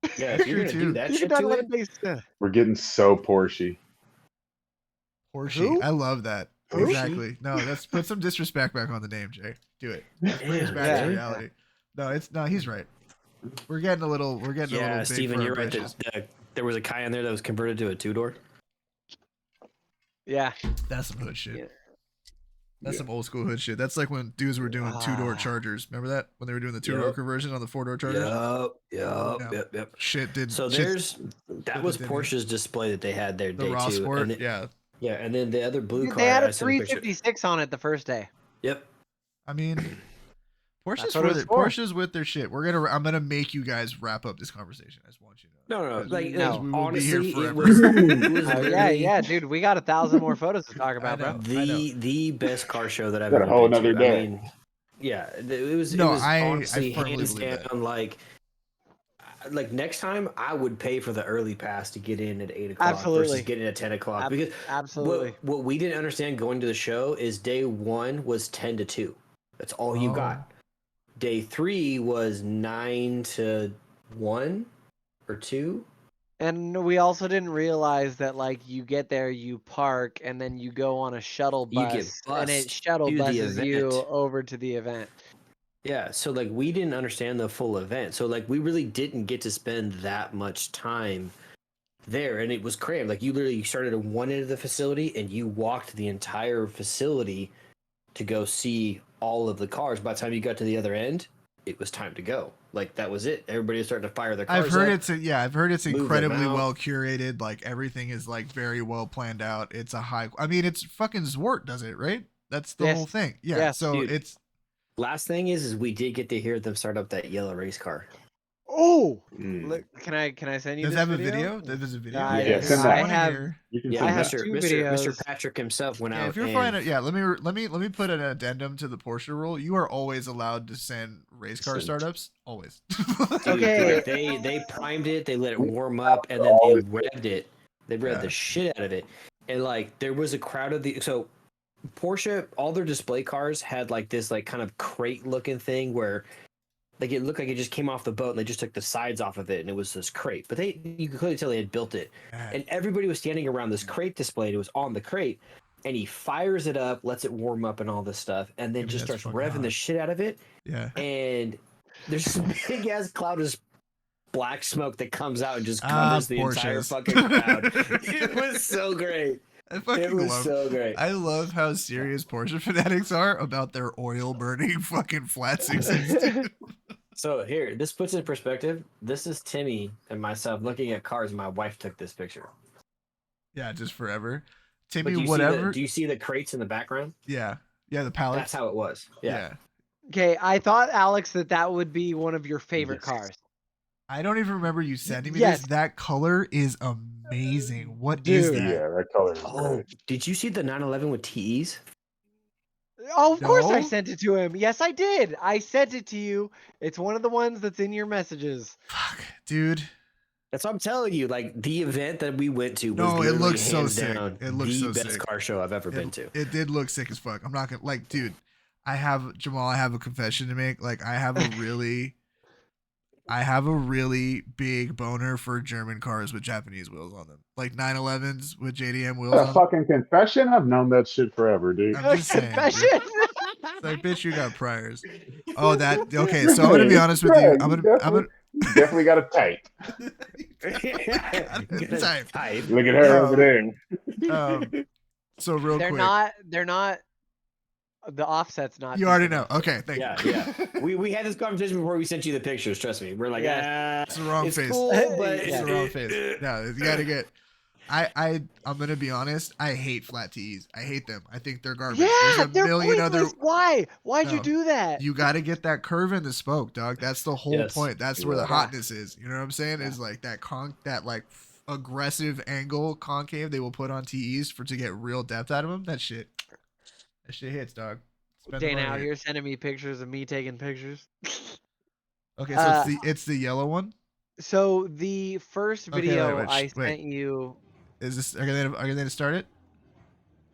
Yeah, That's if you're true, gonna too. do that Take a shit to 911 it, base. Yeah. We're getting so Porsche. Porsche. Who? I love that. Porsche? Exactly. No, let's put some disrespect back on the name, Jay. Do it. Bring us Damn, back Yeah. to reality. No, he's right. We're getting a little yeah, big Steven, for our you're right. britches. There was a Cayenne there that was converted to a 2-door. Yeah. That's some hood shit. Yeah. That's some old school hood shit. That's like when dudes were doing 2-door Ah. Chargers. Remember that? When they were doing the 2-door Yep. conversion on the 4-door Chargers? Yeah. Yep. Shit did So just that was didn't Porsche's display that they had there the day raw 2. sport. And then, Yeah. yeah, and then the other blue Dude, car. they had I a sent a picture. 356 on it the first day. Yep. I mean, Porsche's That's what it was for. Porsche's with their shit. I'm gonna make you guys wrap up this conversation. I just want you to know. No, Because like, No. we will be here honestly, it forever. was, it was Oh, literally yeah, dude. We got 1,000 more photos to talk about, know. bro. the best car show that I've Got a ever whole been to. nother day. I mean, yeah, it was. No, it was I honestly firmly hands believe that. down. Like next time, I would pay for the early pass to get in at 8 o'clock Absolutely. versus getting at 10 o'clock. Because Absolutely. what we didn't understand going to the show is day 1 was 10 to 2. That's all you Oh. got. Day 3 was 9 to 1 or 2. And we also didn't realize that, like, you get there, you park, and then you go on a shuttle You bus, get and it bused shuttle to the buses you event. over to the event. Yeah, so like we didn't understand the full event. So like we really didn't get to spend that much time there, and it was crammed. Like you literally started at one end of the facility and you walked the entire facility to go see all of the cars. By the time you got to the other end, it was time to go. Like that was it. Everybody was starting to fire their cars. I've heard up. I've heard it's move them incredibly out. well curated. Like everything is like very well planned out. It's a high. I mean, it's fucking Zwart does it, right? That's the Yes. whole thing. Yeah. Yes, so dude. it's Last thing is we did get to hear them start up that yellow race car. Oh, Mm. look, can I send you does it this have a video? video? There's a video. I- Yeah, send that. I have. You can Yeah, send I have that. two Mr. videos. Patrick himself went Yeah, out. if you're and, finding, yeah, let me put an addendum to the Porsche rule. You are always allowed to send race car Send. startups. Always. Dude, Okay. like, they primed it, they let it warm up, and then they revved it. They revved Yeah. the shit out of it, and like there was a crowd of so Porsche. All their display cars had like this like kind of crate looking thing where like it looked like it just came off the boat and they just took the sides off of it and it was this crate. But you could clearly tell they had built it, and everybody was standing around this crate display. And it was on the crate, and he fires it up, lets it warm up and all this stuff, and then Dude, just that's starts fucking revving hot. the shit out of it. Yeah. And there's this big ass cloud of black smoke that comes out and just Ah, covers the entire Porsches. fucking crowd. It was so great. I It fucking was love. so great. I love how serious Porsche fanatics are about their oil burning fucking flat sixes. dude. So here, this puts it in perspective. This is Timmy and myself looking at cars. My wife took this picture. Yeah, just forever. But Timmy, do you whatever. do you see the crates in the background? Yeah. Yeah, the pallets. That's how it was. Yeah. Okay, I thought, Alex, that would be one of your favorite Yes. cars. I don't even remember you sending me Yes. this. That color is amazing. What is Dude. that? Yeah, that color is Oh, great. did you see the 911 with TEs? Oh, of course I No? sent it to him. Yes, I did. I sent it to you. It's one of the ones that's in your messages. Fuck, dude. That's what I'm telling you. Like the event that we went to was No, it literally looks so hands sick. down It looks the so best sick. car show I've ever been to. It did look sick as fuck. I'm not gonna like, dude. I have a confession to make. Like, I have a really big boner for German cars with Japanese wheels on them, like 911s with JDM wheels A on them. fucking confession? I've known that shit forever, dude. I'm just saying, Confession. dude. It's like, bitch, you got priors. Oh, that okay. So I'm gonna be honest with you. I'm gonna definitely got a type. Type. Look at her over there. So real They're quick, not. The offset's not. you deep already enough. know. Okay, thank you. Yeah. We had this conversation before we sent you the pictures. Trust me. We're like, It's the wrong it's face. cool, but It's the wrong face. No, you gotta get. I'm gonna be honest. I hate flat tees. I hate them. I think they're garbage. Yeah, There's a they're million other. pointless. Why? Why'd you No. do that? You got to get that curve in the spoke, dog. That's the whole Yes, point. That's you where the will. hotness is. You know what I'm saying? Yeah. Is like that like aggressive angle concave they will put on TEs to get real depth out of them. That shit hits, dog. Spend the Dana money. out here sending me pictures of me taking pictures. Okay, so it's the yellow one. So the first Okay, video wait, I wait. sent you. Is this are they to start it?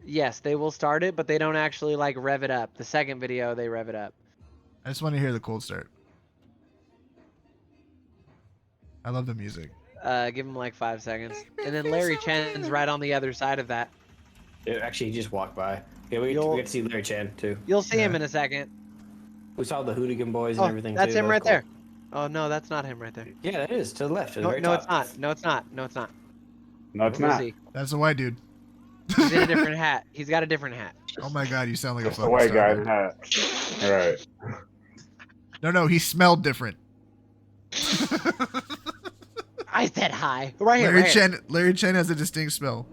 Yes, they will start it, but they don't actually like rev it up. The second video they rev it up. I just want to hear the cold start. I love the music. Give him like 5 seconds, and then Larry Chen's right on the other side of that. Actually, he just walked by. Yeah, we You'll- get to see Larry Chan too. You'll see him Yeah. in a second. We saw the Hooligan Boys and Oh, everything. that's too. him That was right cool. there. Oh no, that's not him right there. Yeah, that is to the left. To the No, very no, top. it's not. No, it's not. No, it's not. No, it's We'll not. see. That's a white dude. He's in a different hat. He's got a different hat. Oh my god, you sound like a It's the fucking white guy in Starbucks. the hat. All right. No, he smelled different. I said hi. Right here. Right here. Larry Chen has a distinct smell.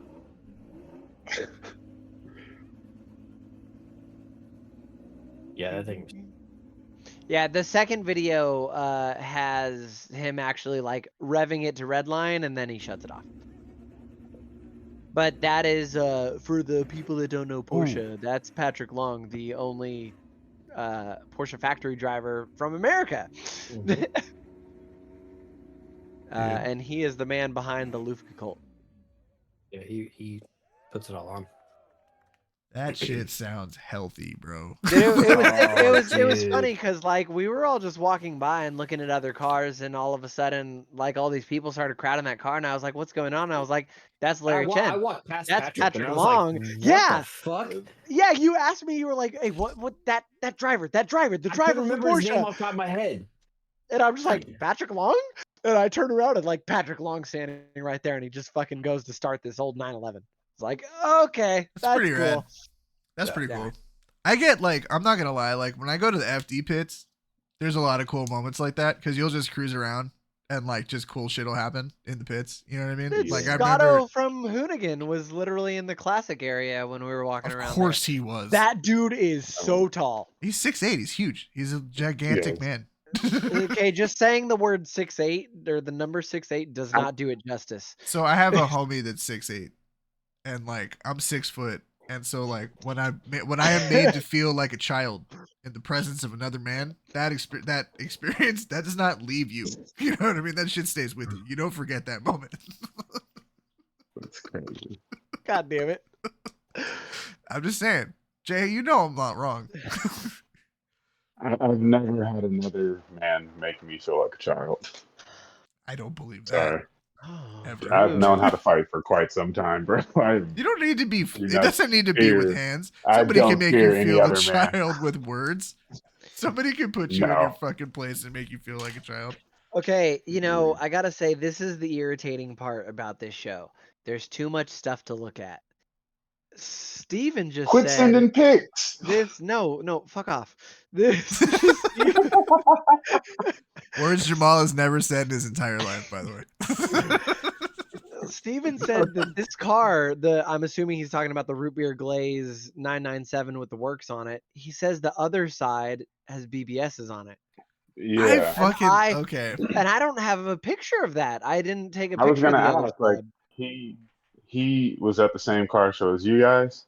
Yeah, that thing. Yeah, the second video has him actually like revving it to redline and then he shuts it off. But that is for the people that don't know Porsche. That's Patrick Long, the only Porsche factory driver from America. Mhm. And he is the man behind the Luftgekult. Yeah, he puts it all on. That shit sounds healthy, bro. Dude, it was dude. funny because like we were all just walking by and looking at other cars, and all of a sudden like all these people started crowding that car, and I was like, "What's going on?" And I was like, "That's Larry Chen." I walked past That's Patrick, and Patrick I was Long. like, what Yeah. the fuck? Yeah, you asked me. You were like, "Hey, what that driver, the I driver couldn't from remember his name Porsche," off the top of my head. and I'm just like, "Patrick Long?" And I turn around and like Patrick Long standing right there, and he just fucking goes to start this old 911. It's like, okay, that's pretty cool. rad. That's Yeah. pretty Yeah. cool. I get like, I'm not gonna lie, like when I go to the FD pits, there's a lot of cool moments like that because you'll just cruise around and like just cool shit will happen in the pits. You know what I mean? Dude, Like I Scotto remember, from Hoonigan was literally in the classic area when we were walking of around. course he was. That dude is so tall. He's 6'8". He's huge. He's a gigantic Yes. man. Okay, just saying the word 6'8" or the number 6'8" does not do it justice. So I have a homie that's 6'8", and like I'm 6 foot, and so like when I am made to feel like a child in the presence of another man, that experience that does not leave you. You know what I mean? That shit stays with you. You don't forget that moment. That's crazy. God damn it. I'm just saying, Jay. You know I'm not wrong. I've never had another man make me feel like a child. I don't believe that. Sorry. Oh, Ever. I've dude. known how to fight for quite some time, bro. You don't need to be. Do It not doesn't need to be with fear- hands. I Somebody can don't make fear you any feel the other man. child with words. Somebody can put you in No. your fucking place and make you feel like a child. Okay, you know, I gotta say, this is the irritating part about this show. There's too much stuff to look at. Steven just Quit said sending pics. this. No, fuck off. This. Words Jamal has never said in his entire life, by the way. Steven said that this car, I'm assuming he's talking about the root beer glaze 997 with the works on it. He says the other side has BBSs on it. Yeah. Okay. And I don't have a picture of that. I didn't take a I picture was gonna of the other ask, like, side. he was at the same car show as you guys.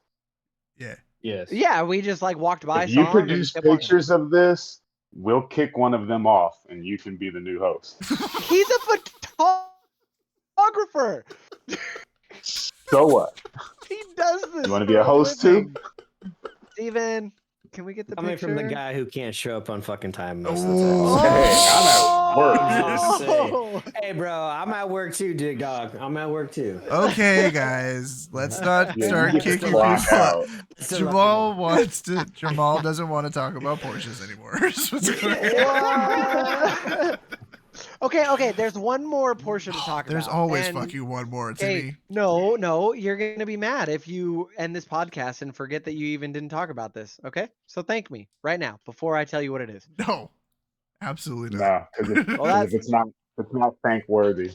Yeah. Yes. Yeah, we just like walked by, If you saw him, and produce kept walking. pictures of this, we'll kick one of them off, and you can be the new host. He's a photographer. So what? He does this. You want to for be a a host too? living. Steven, can we get the Coming picture? from the guy who can't show up on fucking time most Oh. of the time. Oh! Hey, I'm at work. Just saying. Hey, bro, I'm at work too, Dig Dog. I'm at work too. Okay, guys, let's not Yeah, start you get to kicking clock people out. out. Jamal doesn't want to talk about Porsches anymore. That's what's going on. What? Okay. There's one more Porsche to talk There's about. always and- fucking one more, Hey, Timmy. no, you're gonna be mad if you end this podcast and forget that you even didn't talk about this. Okay, so thank me right now before I tell you what it is. No, absolutely not. No, because Well, if it's not thank worthy.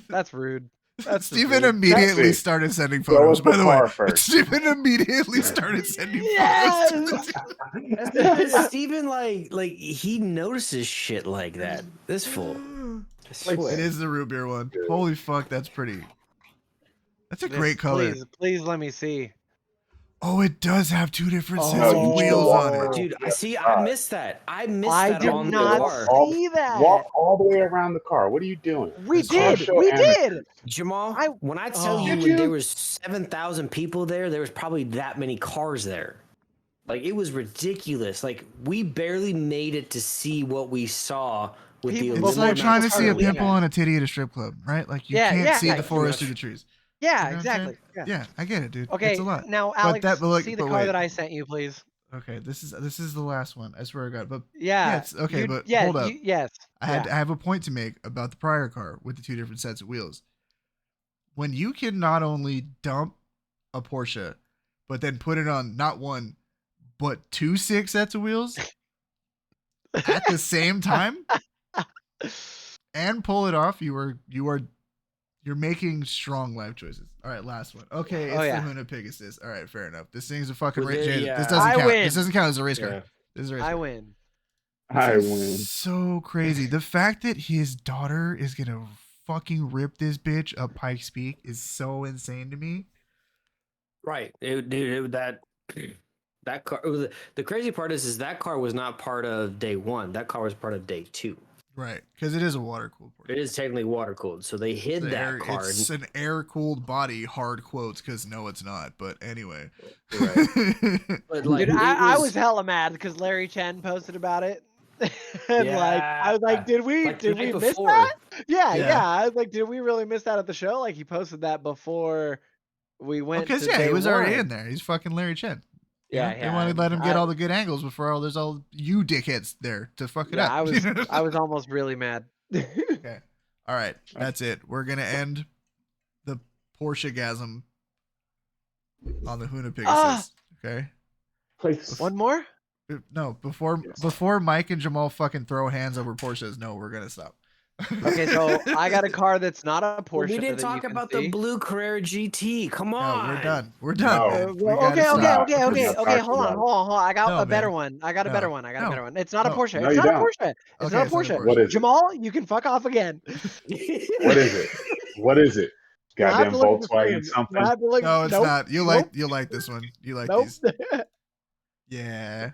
That's rude. That's just Steven rude. immediately See, started sending go photos. with the By the way, car first. Steven immediately started sending Yes! photos. To That's because Steven, like he notices shit like that. This fool. I swear. It is the root beer one. Holy fuck, that's pretty. That's a This- great color. Please let me see. Oh, it does have two different Oh, sets of you wheels on it. Dude, I missed that. I missed I that did on the not car. see that. Walk all the way around the car. What are you doing? We It's car did. show We amateur. did. Jamal, I- when I tell Oh. you Did when you? there was 7,000 people there was probably that many cars there. Like, it was ridiculous. Like, we barely made it to see what we saw with the People- It's limited like amount trying to of see a cars we pimple had. on a titty at a strip club, right? Like you Yeah, can't yeah, see yeah, the pretty forest much. through the trees. Yeah, You know what I'm exactly. saying? Yeah. Yeah, I get it, dude. Okay, It's a lot. now Alex, that- but look- see the but car wait. that I sent you, please. Okay, this is the last one. I swear to God. But Yeah. it's okay. But yeah, hold up. yes. I have a point to make about the prior car with the two different sets of wheels. When you can not only dump a Porsche, but then put it on not one, but 2 6 sets of wheels at the same time and pull it off, you're making strong life choices. All right, last one. Okay, it's Oh, yeah. the Huna Pegasus. All right, fair enough. This thing's a fucking Was race. it- This yeah. doesn't I count. win. This doesn't count as a race car. Yeah. This is a race I car. win. I This is win. so crazy. The fact that his daughter is gonna fucking rip this bitch up Pikes Peak is so insane to me. Right. That car, the crazy part is that car was not part of day one. That car was part of day 2. Right, because it is a water cooled. It is technically water cooled, so they hid that car. It's an air cooled body. Hard quotes, because no, it's not. But anyway, Right. But like, Dude, it I was hella mad because Larry Chen posted about it. And like I was like, did we like the night miss before. that? Yeah, Yeah. yeah. I was like, did we really miss that at the show? Like he posted that before we went because to yeah, he day was already one. in there. He's fucking Larry Chen. You Yeah, know? They yeah. wanted to let him get I- all the good angles before there's all you dickheads there to fuck it Yeah, up. I was almost really mad. Okay. All right. That's it. We're gonna end the Porsche gasm on the Huna Pegasus. Ah! Okay. Please. One more? No, before Mike and Jamal fucking throw hands over Porsches, no, we're gonna stop. Okay, so I got a car that's not a Porsche. we didn't that talk you can about see. the blue Carrera GT. Come on. No, we're done. We're done. No. man. We Well, gotta okay, stop. We're not okay. talking Hold on, about hold on. I got No, a better man. one. I got a No. better one. I got a No. better one. It's not a No. Porsche. No, It's you not a don't. Porsche. It's Okay, not a it's not a Porsche. Porsche. What is it? Jamal, you can fuck off again. What is it? What is it? You'll have Goddamn to look at the Volkswagen screen. something. You'll have to look- No, it's nope, not. You nope, like this one. You like Nope. these. Yeah.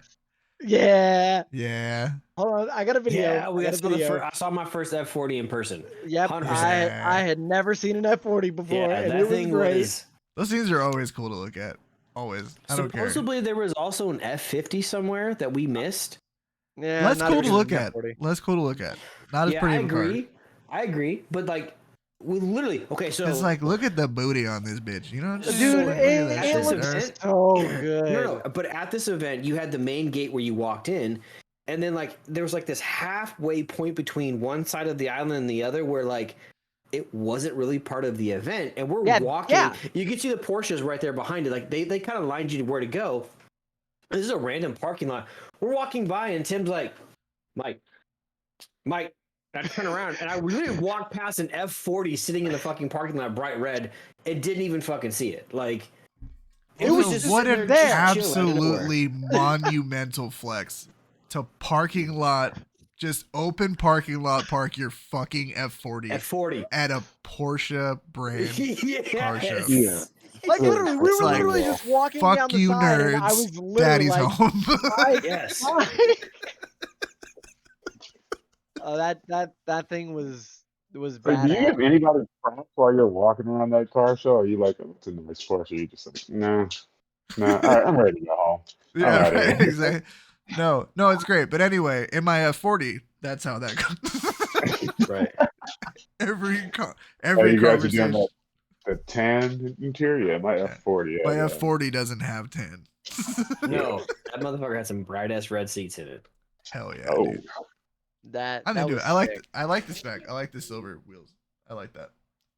Yeah. Yeah. Hold on. I got a video. Yeah, I got a video. I saw my first F40 in person. Yep. 100%. I had never seen an F40 before, Yeah, and that it was thing great. was. Those things are always cool to look at. Always. I don't care. Supposedly there was also an F50 somewhere that we missed. Yeah, Less not cool as to good look as an at. F40. Less cool to look at. Not as Yeah, pretty I of a car. agree. I agree, but like, we literally okay. So It's like, look at the booty on this bitch. You know, just Dude, look at it that this shit, looks bro. event- so good. no, but at this event, you had the main gate where you walked in, and then like there was like this halfway point between one side of the island and the other, where like it wasn't really part of the event, and we're Yeah, walking. yeah. You can see the Porsches right there behind it. Like they kind of lined you to where to go. This is a random parking lot. We're walking by, and Tim's like, Mike. I turn around and I literally walked past an F40 sitting in the fucking parking lot, bright red, and didn't even fucking see it. Like, it was just what sitting an there just chilling out of nowhere. absolutely monumental flex to parking lot, just open parking lot, park your fucking F40 F40. at a Porsche brand. Yes. car show. Yeah. Like literally, we It's were like, literally just walking fuck down the you, side, and I nerds. was literally Daddy's like, home. Yes. Oh, that thing was So do bad. you give anybody props while you're walking around that car show? Or are you like, oh, it's a nice Porsche? Or you just like, nah, nah. All right, I'm ready to go home. I'm Yeah, out of right. here. Exactly. No, it's great. But anyway, in my F40, that's how that goes. Right. every Oh, every you guys are doing conversation. the tan interior? Yeah, my Yeah. F40. My Yeah, F40 doesn't have 10. No, that motherfucker had some bright ass red seats in it. Hell yeah, Oh, dude. I'm That into was it. I sick. like the spec. I like the silver wheels. I like that.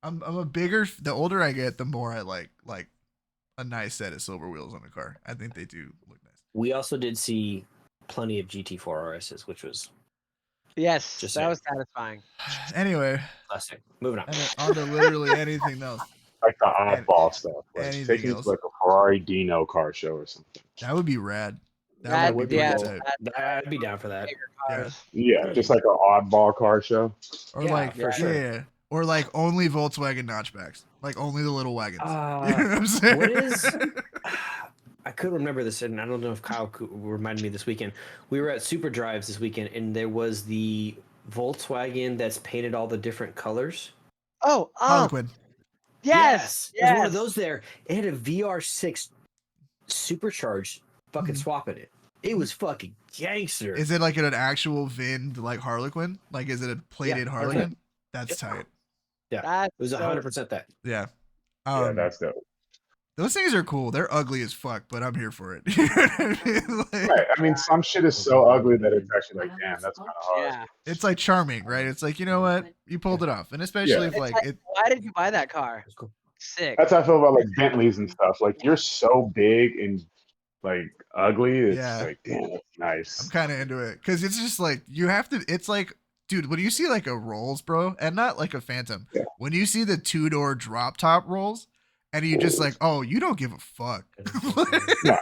I'm a bigger. The older I get, the more I like a nice set of silver wheels on a car. I think they do look nice. We also did see plenty of GT4 RSs, which was Yes, Just that saying. was satisfying. Anyway, classic. Moving on. and then on to literally anything else. like the And oddball stuff. Like anything take me to else. like a Ferrari Dino car show or something. That would be rad. That That would would be be pretty cool. tight. I'd be down for that. bigger Yeah. cars. Yeah, just like an oddball car show. Or Yeah, like, for sure. yeah. Or like only Volkswagen notchbacks. Like only the little wagons. You know Uh, what I'm saying? what is? I could remember this, and I don't know if Kyle reminded me this weekend. We were at Super Drives this weekend, and there was the Volkswagen that's painted all the different colors. Oh, Harlequin. yes, There's one of those there. It had a VR6 supercharged fucking Mhm. swap in it. It was fucking gangster. Is it like an actual VIN like Harlequin? Like is it a plated Yeah, Harlequin? That's Yep. tight. That's It was so 100% that. Yeah. Yeah, that's dope. Those things are cool. They're ugly as fuck, but I'm here for it. You know what I mean? Like, Right. I mean, some shit is so ugly that it's actually like, damn, that's kind of hard. Yeah. it's like charming, right? It's like, you know what? You pulled it off. And especially Yeah. if It's like like, it why did you buy that car? That's cool. Sick. That's how I feel about like Bentleys and stuff. Like you're so big and like ugly. It's Yeah. like, damn, that's I'm nice. kind of into it because it's just like you have to. It's like, dude, when you see like a Rolls, bro, and not like a Phantom, Yeah. when you see the 2-door drop top Rolls, and you just like, oh, you don't give a fuck. No.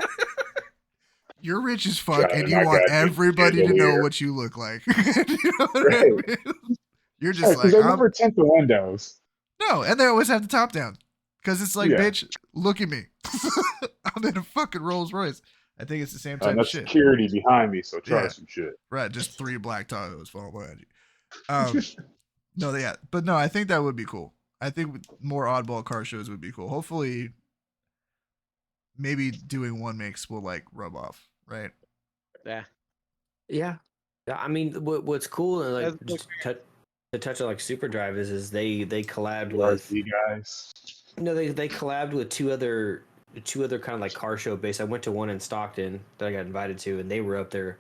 You're rich as fuck, Yeah, and and you I want got good everybody to know chandelier. what you look like. You know what I Right. mean? You're Right, just because like, they I'm, never tint the windows. no, and they always have the top down because it's like, Yeah. bitch, look at me. I'm in a fucking Rolls Royce. I think it's the same type No of shit. security behind me, so try Yeah. some shit. Right, just 3 black Tahoes falling behind you. No, yeah, but no, I think that would be cool. I think more oddball car shows would be cool. Hopefully, maybe doing one makes will like rub off, right? Yeah. Yeah. Yeah, I mean, what's cool and like That's just to touch on like Super Drive is they collabed with RC guys. they collabed with two other kind of like car show based. I went to one in Stockton that I got invited to, and they were up there,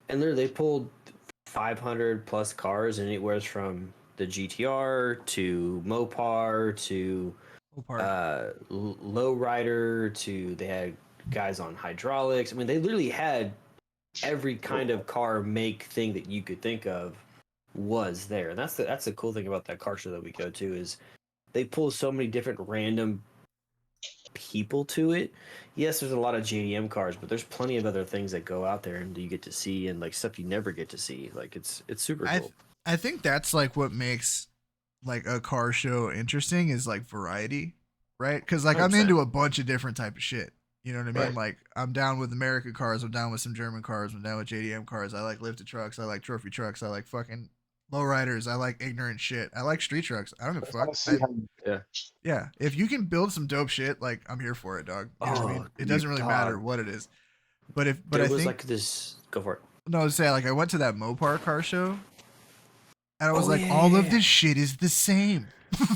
and literally they pulled 500 plus cars, anywhere from the GTR to Mopar to Lowrider to they had guys on hydraulics. I mean, they literally had every kind of car make thing that you could think of was there. And that's the cool thing about that car show that we go to is they pull so many different random people to it. Yes, there's a lot of JDM cars, but there's plenty of other things that go out there and you get to see and like stuff you never get to see. Like it's super cool. I think that's like what makes like a car show interesting is like variety, right? Because like I'm 100%. into a bunch of different type of shit. You know what I mean? Right. Like I'm down with American cars. I'm down with some German cars. I'm down with JDM cars. I like lifted trucks. I like trophy trucks. I like fucking lowriders. I like ignorant shit. I like street trucks. I don't give a fuck. Yeah, if you can build some dope shit, like I'm here for it, dog. You know what I mean? It doesn't really matter what it is. But there I was think like this. Go for it. no, I was saying like I went to that Mopar car show, and I was Oh, like, yeah, all yeah, of yeah. this shit is the same.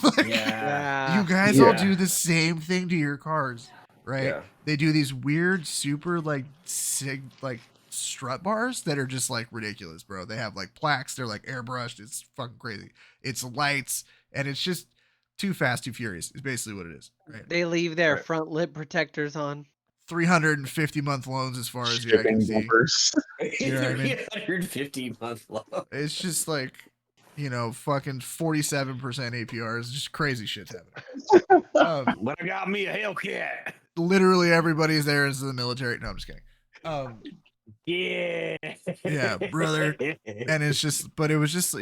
Like, Yeah. you guys all Yeah. do the same thing to your cars, right? Yeah. They do these weird, super like strut bars that are just like ridiculous, bro. They have like plaques. They're like airbrushed. It's fucking crazy. It's lights, and it's just too fast, too furious. Is basically what it is, right? They leave their Right. front lip protectors on. 350-month loans as far as the eye can Shipping see. bumpers. You know what I mean? 350-month loan. It's just like, you know, fucking 47% APRs. Just crazy shit happening. But I got me a Hellcat. Literally everybody's there is the military. No, I'm just kidding. Yeah. Yeah, brother. And it's just, but it was just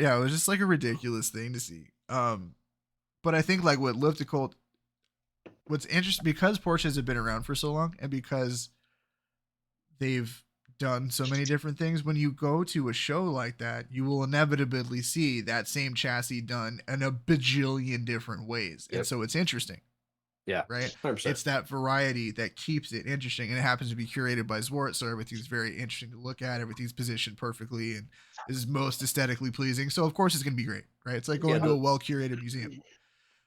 like a ridiculous thing to see. But I think like what Luftgekult what's interesting, because Porsches have been around for so long and because they've done so many different things, when you go to a show like that, you will inevitably see that same chassis done in a bajillion different ways. Yep. And so it's interesting. Yeah, Right. 100%. It's that variety that keeps it interesting, and it happens to be curated by Zwart, so everything's very interesting to look at. Everything's positioned perfectly and is most aesthetically pleasing. So of course it's going to be great, right? It's like going to a well curated museum.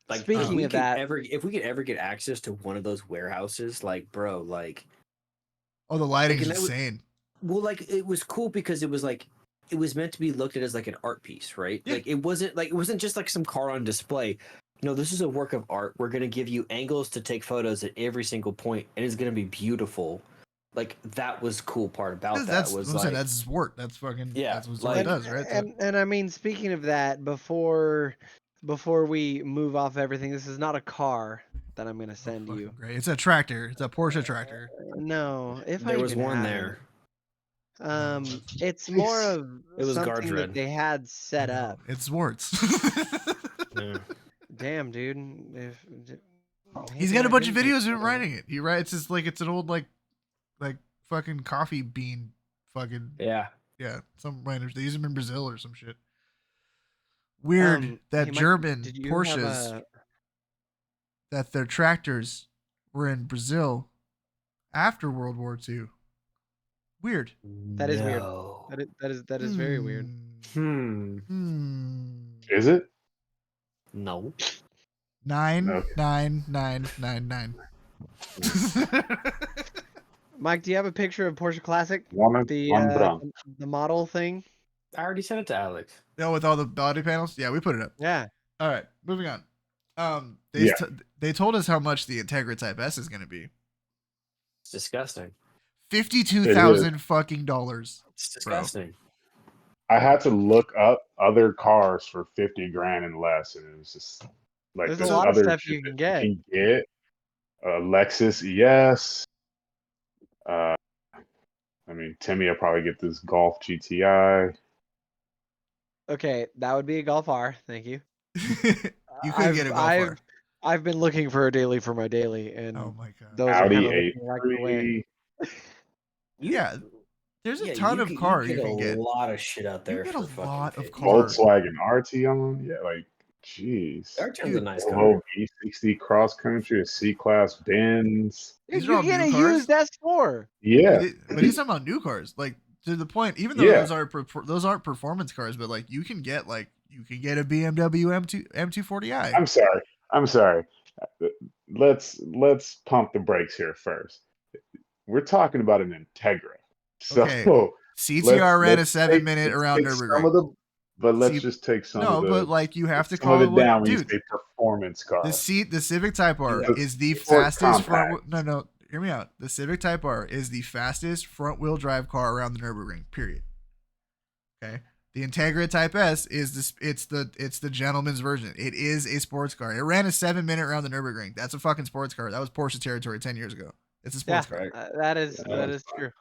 Like, Speaking of that, if we could ever get access to one of those warehouses, like, bro, like, Oh, the lighting's and that was- insane. well, like, it was cool because it was like, it was meant to be looked at as like an art piece, right? Yeah. Like, it wasn't just like some car on display. No, this is a work of art. We're gonna give you angles to take photos at every single point, and it's gonna be beautiful. Like, that was the cool part about that. That's Was I'm like, saying, that's Zwart. That's fucking Yeah, That's what Zwart like- does, right? So- and I mean, speaking of that, before we move off everything, this is not a car that I'm gonna send fucking you. great. It's a tractor. It's a Porsche tractor. No, if I there was even one have there. it. It's more of It was something guards that red. they had I set know. up. It's Zwart's. Yeah. Damn, dude. He's maybe got a I bunch of didn't videos think of him so. writing it. He writes it's like it's an old like fucking coffee bean fucking Yeah. yeah, some random. They use them in Brazil or some shit. Weird that hey, Mike, German did you have Porsches, that their tractors were in Brazil after World War II. Weird. That is weird. No. That is very weird. Hmm. Is it? No. 99999. Mike, do you have a picture of Porsche Classic? One brand. The model thing? I already sent it to Alex. No, with all the body panels. Yeah, we put it up. Yeah. All right, moving on. Yeah. They told us how much the Integra Type S is going to be. It's disgusting. $52,000 fucking dollars. It's disgusting. I had to look up other cars for 50 grand and less, and it was just like There's a this lot of other stuff shit you can that get. you can get. Lexus ES. I mean, Timmy will probably get this Golf GTI. Okay, that would be a Golf R. Thank you. You could get a Golf R. I've been looking for a daily for my daily, and Oh my god. those are Audi kind of looking like the way. A3. Yeah, there's a ton of cars you can get. A lot of shit out there. You get a for lot fucking of 50. cars. Volkswagen RT. Yeah, like, jeez. That turn's a nice car. Volvo V60 cross country, a C-Class Benz. These Dude, are all you get new a cars. used S4. Yeah. But he's talking about new cars, like to the point. Even though Yeah. those aren't performance cars, but like you can get a BMW M240i. I'm sorry. Let's pump the brakes here first. We're talking about an Integra. So Okay. CTR ran a 7-minute around Nürburgring. But let's just take some of the but like you have to some of call it it what, down when you dude. say performance car. The Civic Type R Because is the it's more fastest compact. No, hear me out. The Civic Type R is the fastest front-wheel drive car around the Nürburgring. Period. Okay. The Integra Type S is it's the gentleman's version. It is a sports car. It ran a 7-minute around the Nürburgring. That's a fucking sports car. That was Porsche territory 10 years ago. It's a sports car. That is true.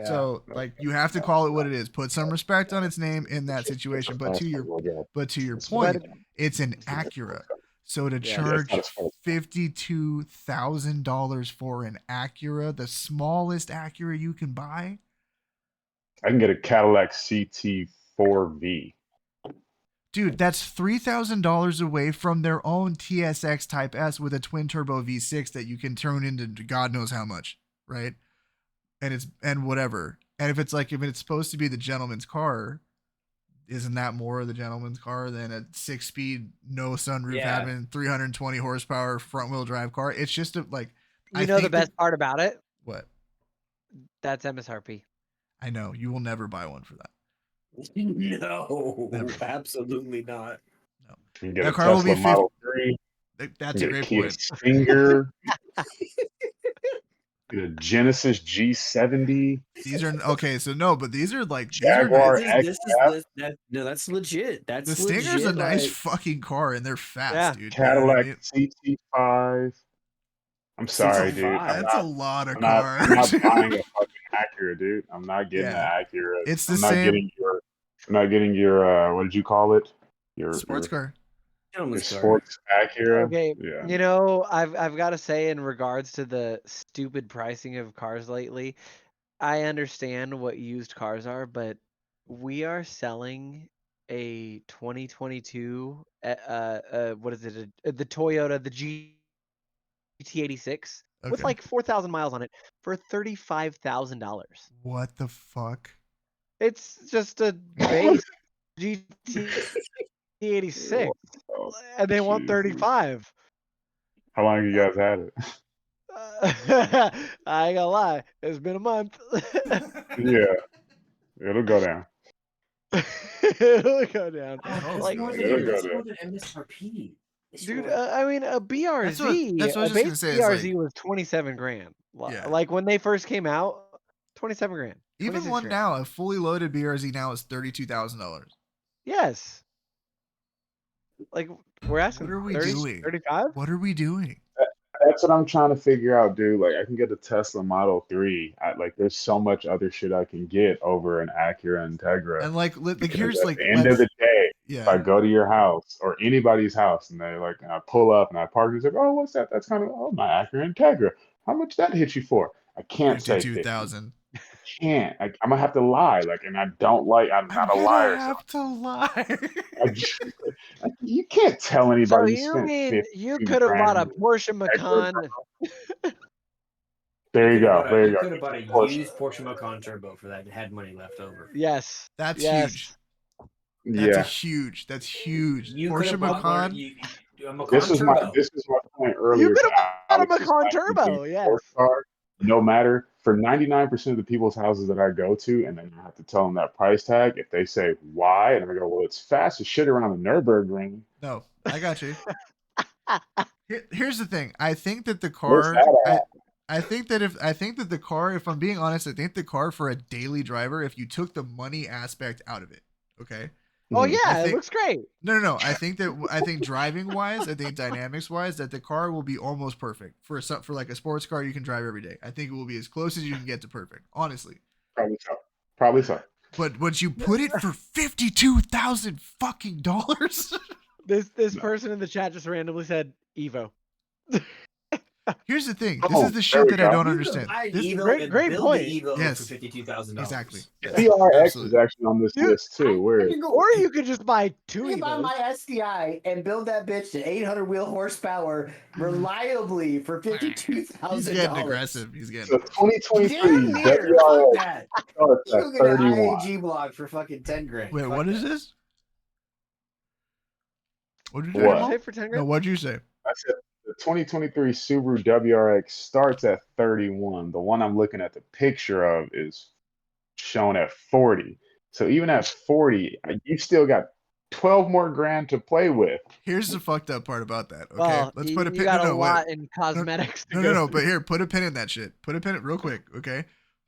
So like you have to call it what it is. Put some respect on its name in that situation. But to your point, it's an Acura. So to charge $52,000 for an Acura, the smallest Acura you can buy, I can get a Cadillac CT4V. dude, that's $3,000 away from their own TSX Type S with a twin turbo V6 that you can turn into God knows how much, right? And whatever. And if it's supposed to be the gentleman's car, isn't that more of the gentleman's car than a 6-speed, no sunroof, having 320 horsepower front wheel drive car? It's just The best part about it? What? That's MSRP. I know you will never buy one for that. No, Never. absolutely not. You can get That a car will Tesla be Model 3. That's You a can great get point. Stinger. Get a Genesis G70. These are okay. So no, but these are like Jaguar That's legit. That's the Stinger's legit, a nice like- fucking car, and they're fast, Yeah. dude. You know what I Cadillac mean? CT5. I'm sorry, dude. That's a lot of I'm cars. not buying a fucking Acura, dude. I'm not getting Yeah. an Acura. It's the I'm not same- getting your what did you call it? Your Sports car. Gentleman's Your car. sports Acura. Okay, Yeah. you know, I've got to say, in regards to the stupid pricing of cars lately, I understand what used cars are, but we are selling a 2022, what is it? The Toyota, the GT86 with Okay. like 4,000 miles on it for $35,000. What the fuck? It's just a base GT86, Oh, and they want Jesus. 35. How long have you guys had it? I ain't gonna lie, it's been a month. Yeah, it'll go down. It'll go down. Oh, Like, no, it'll go That's down. more than MSRP. dude, I mean, a BRZ, that's what I was a just gonna base say, is BRZ like- was 27 grand. Yeah. Like when they first came out, 27 grand. Even 26 one grand. now, a fully loaded BRZ now is $32,000. Yes. Like we're asking What are we 30, doing? 35? What are we doing? That's what I'm trying to figure out, dude. Like, I can get a Tesla Model 3. Like, there's so much other shit I can get over an Acura Integra. And like Because here's at like, the end of the day, if I yeah. go to your house or anybody's house and they like, and I pull up and I park, and it's like, oh, what's that? That's kind of, oh, my Acura Integra. How much that hit you for? I can't say 50. 52,000. Can't. I'm gonna have to lie. Like, and I don't like. I'm not a gonna liar. So have to lie. you can't tell So anybody you you spent mean you 50 could have bought a grand. Porsche Macan? There you go. There you You go. could have bought a Porsche. used Porsche Macan Turbo for that and had money left over. Yes. That's yes. huge. That's Yeah. huge. That's huge. You Porsche could have bought Macan. a Macan This is my Turbo. point earlier. You could to have bought a Alex's Macan point. You Turbo. take a Yes. sports car, no matter for 99% of the people's houses that I go to, and then I have to tell them that price tag. If they say why, and I go, well, it's fast as shit around the Nürburgring. No, I got you. Here's the thing. I think that the Where's car. that at? I think that the car, if I'm being honest, I think the car for a daily driver, if you took the money aspect out of it, okay. Oh Mhm. yeah, think- it looks great. No. I think driving wise, I think dynamics wise, that the car will be almost perfect for like a sports car you can drive every day. I think it will be as close as you can get to perfect, honestly. Probably so. Probably so. But once you put it for $52,000 fucking dollars, This person in the chat just randomly said Evo. here's the thing. Oh, This is the there shit we that I go. don't understand. This, great point. Yes. for $52,000. exactly. CRX Absolutely. is actually on this Dude, list too. Where is Or you could just buy two I can buy Evos. my SDI and build that bitch to 800 wheel horsepower reliably for $52,000. He's getting aggressive. He's getting so aggressive. 2023 Damn near. Fuck WRX that. starts You at go get an 31. IAG block for fucking 10 grand. Wait, Fuck what is that. this? What did you What? say? Say Mo? for 10 No, grand? what'd you say? I said the 2023 Subaru WRX starts at 31. The one I'm looking at the picture of is shown at 40. So even at 40, you still got 12 more grand to play with. Here's the fucked up part about that. Okay, Well, let's you, put a you pin. got No, a no, lot wait. in cosmetics. to No, go no, no. through. But here, put a pin in that shit. Put a pin in real quick. Okay,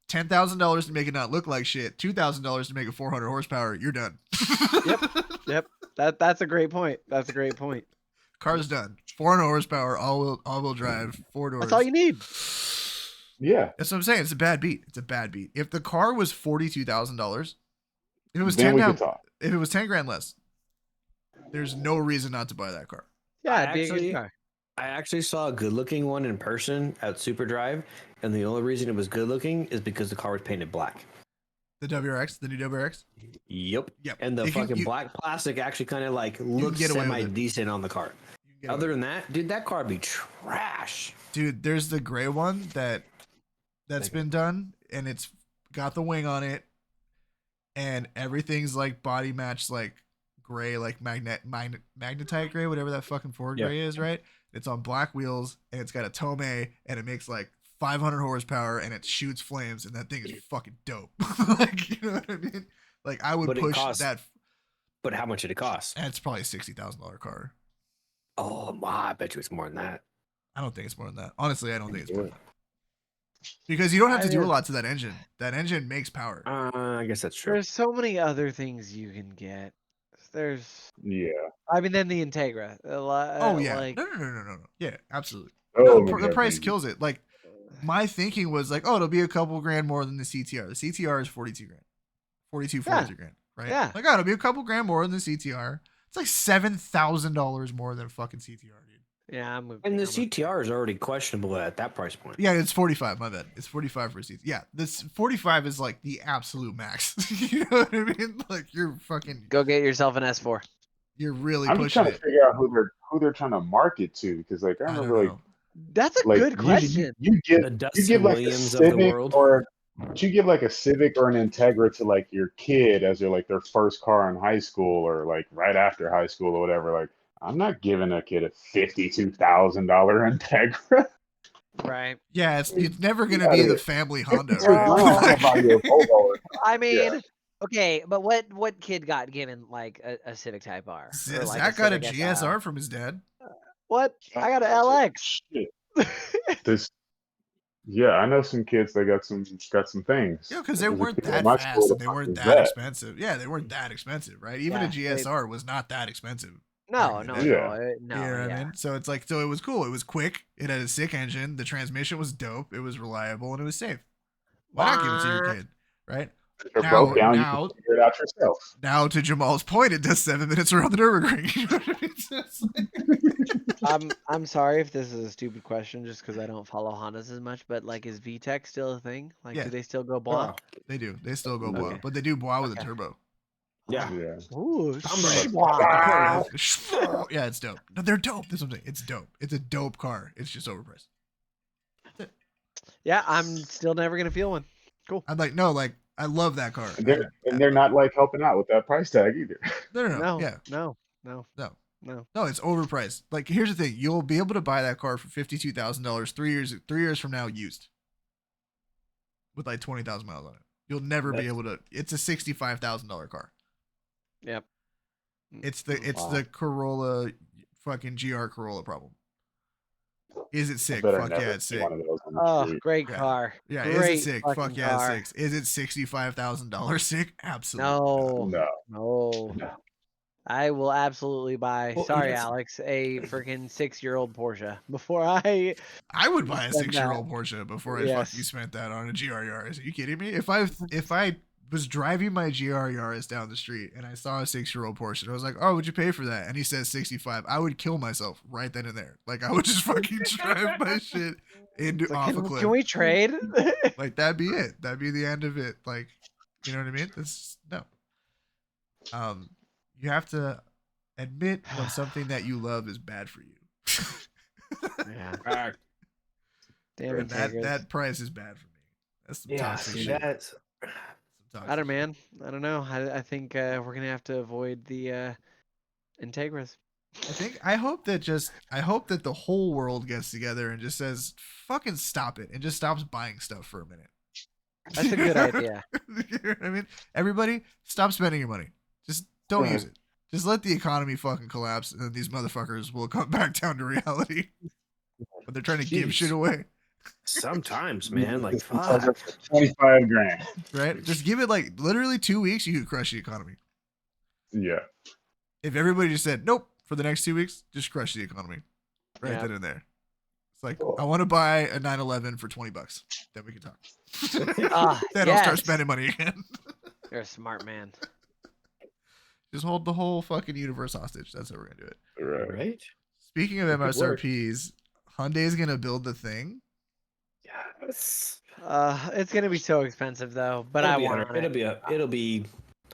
$10,000 to make it not look like shit. $2,000 to make it 400 horsepower. You're done. Yep. That's a great point. That's a great point. Car's done. 400 horsepower, all-wheel drive, four doors. That's all you need. Yeah. That's what I'm saying. It's a bad beat. It's a bad beat. If the car was $42,000, if it was Then 10 we down, could talk. if it was 10 grand less, there's no reason not to buy that car. Yeah, I it'd be a good actually- car. I actually saw a good looking one in person at Super Drive, and the only reason it was good looking is because the car was painted black. The WRX, the new WRX. Yep. Yep. And the You can- fucking you- black plastic actually kind of like looks get away with semi it. decent on the car. You can get away Other than that, dude, that car would be trash. Dude, there's the gray one that's been done, and it's got the wing on it, and everything's like body matched, like gray, like magnetite gray, whatever that fucking Ford Yeah. gray is, right? It's on black wheels, and it's got a Tome, and it makes like 500 horsepower, and it shoots flames, and that thing is fucking dope. Like, you know what I mean? Like, I would But it push costs- that. But how much did it cost? And it's probably a $60,000 car. Oh, my, I bet you it's more than that. I don't think it's more than that. Honestly, I don't think it's more than that. Because you don't have to do a lot to that engine. That engine makes power. I guess that's true. There's so many other things you can get. There's, Yeah. I mean, then the Integra. Oh yeah. Like, No. Yeah, absolutely. Oh, No, the yeah, price baby. kills it. Like, my thinking was like, oh, it'll be a couple grand more than the CTR. The CTR is 42 grand. 42, 43 grand, right? Yeah. Like, oh, it'll be a couple grand more than the CTR. It's like $7,000 more than a fucking CTR, dude. Yeah, And the CTR is already questionable at that price point. Yeah, it's 45. My bad. It's 45 for a CTR. Yeah, this 45 is like the absolute max. You know what I mean? Like you're fucking. Go get yourself an S4. You're really I'm just pushing trying to it. figure out who they're trying to market to, because like I I don't remember like know. That's a like good question. you The give Dustin like Williams a of the Civic world. or you give like a Civic or an Integra to like your kid as their first car in high school or like right after high school or whatever. Like I'm not giving a kid a $52,000 Integra. Right. Yeah, it's never gonna Get be outta the here. family Honda, 52 right? grand, I'm gonna buy you a Volvo. Or I yeah. mean, okay, but what kid got given like a Civic Type R? Or like Zach got a Civic GSR SL? from his dad. What? I got an LX. Shit. This, yeah, I know some kids that got some things. Yeah, because they There's a weren't kid at that my fast school and that they weren't fucking that vet. expensive. Yeah, they weren't that expensive, right? Even a Yeah, they- GSR was not that expensive. No, back in no, the day. Yeah. no, You know what I yeah. mean? So it's like, so it was cool. It was quick. It had a sick engine. The transmission was dope. It was reliable and it was safe. Why not give it to your kid, right? If they're Now- broke down, you now- can figure it out yourself. Now to Jamal's point, it does 7 minutes around the Nürburgring. You know what I mean? So it's like- I'm sorry if this is a stupid question, just because I don't follow Hondas as much. But like, is VTEC still a thing? Like, Yeah. do they still go bois? They do. They still go Okay. bois, but they do bois with a Okay. turbo. Yeah. Yeah. Ooh, Somebody- schwa. Yeah, it's dope. No, they're dope. That's what I'm saying. It's dope. It's a dope car. It's just overpriced. Yeah, I'm still never gonna feel one. I'm like, no, like I love that car. And they're not like helping out with that price tag either. No. No, Yeah, no. no, it's overpriced. Like, here's the thing: you'll be able to buy that car for $52,000 3 years from now, used, with like 20,000 miles on it. You'll never be able to. It's a $65,000 car. Yep. It's the Corolla, fucking GR Corolla problem. Is it sick? Better Fuck never yeah, it's see sick. one of those on the Oh, street. great Yeah. car. Yeah, Great is it sick? fucking Fuck yeah, car. it's sick. Is it $65,000 sick? Absolutely. No, No. no. I will absolutely buy. Well, Sorry, yes. Alex, a freaking 6-year-old Porsche before I. I would buy a Spend 6-year-old Porsche before I Yes. fucking spent that on a GR Yaris. Are you kidding me? If I was driving my GR Yaris down the street and I saw a 6-year-old Porsche and I was like, "Oh, would you pay for that?" And he says 65, I would kill myself right then and there. Like I would just fucking drive my shit into It's like, off a cliff. can we trade? Like that'd be it. That'd be the end of it. Like, you know what I mean? That's no. You have to admit when something that you love is bad for you. Yeah. Fact. Damn And it, that price is bad for me. That's some Yeah, toxic see, shit. that's Some toxic I don't, shit. man. I don't know. I think we're gonna have to avoid the Integras. I hope that the whole world gets together and just says, fucking stop it, and just stops buying stuff for a minute. That's a good idea. You know what I mean? Everybody, stop spending your money. Just don't Right. use it. Just let the economy fucking collapse, and then these motherfuckers will come back down to reality. But they're trying to give Jeez. shit away, sometimes, man. Like, It's like fuck. 25 grand. right? Just give it like literally 2 weeks, you could crush the economy. Yeah. If everybody just said nope for the next 2 weeks, just crush the economy, right Yeah. then and there. It's like, Cool. I want to buy a 911 for $20. Then we can talk. Ah, Then I'll start yes. spending money again. You're a smart man. Just hold the whole fucking universe hostage. That's how we're gonna do it. Right. Right? Speaking of That could work. MSRPs, Hyundai's gonna build the thing. Yes. It's gonna be so expensive though, but I want it. It'll be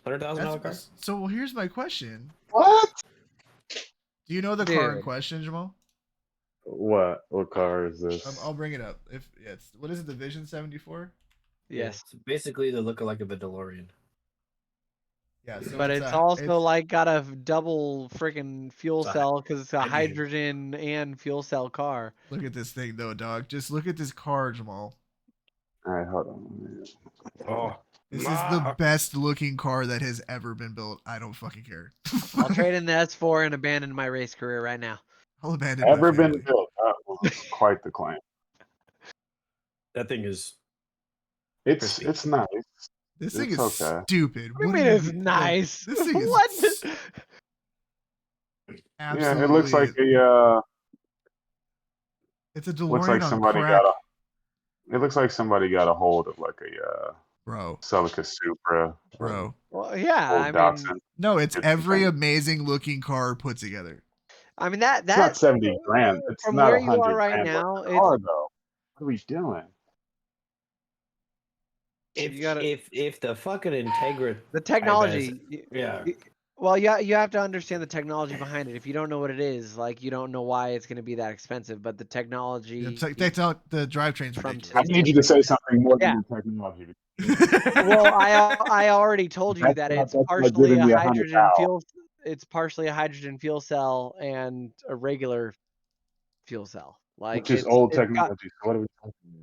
$100,000 car. So well, here's my question. What? Do you know the car in Dude. question, Jamal? What car is this? I'll bring it up. If it's what is it, the Vision 74? Yes, It's basically the lookalike of a DeLorean. Yeah, so but it's also like got a double freaking fuel It's a cell because it's a hydrogen. hydrogen and fuel cell car. look at this thing though, dog. Just look at this car, Jamal. All right, hold on. Oh, This is the best looking car that has ever been built. I don't fucking care. I'll trade in the S4 and abandon my race career right now. I'll abandon my Ever been family. built? Quite the claim. that thing is. It's Crispy. nice. This thing is It's okay. stupid. What do you What mean do it's nice? This thing is What? absolutely. Yeah, it looks like a It's a DeLorean looks like on somebody crack, got a. It looks like somebody got a hold of like a bro. Celica Supra. Bro. Well, yeah, Old I mean, Datsun. No, it's It's every fine. amazing looking car put together. that It's not 70 grand. It's from not where you are 100 right grand worth now, of it's car though. What are we doing? If you gotta if the fucking Integra the type has, technology. yeah, Well, yeah, you have to understand the technology behind it. If you don't know what it is, like you don't know why it's going to be that expensive. But the Yeah, technology the drivetrain's from ridiculous. I today's need you to say something more Yeah. than the technology. Well, I already told you that it's That's not partially giving a me 100 hydrogen power. fuel. It's partially a hydrogen fuel cell and a regular fuel cell. Like Which is old it's got technology. So what are we talking about?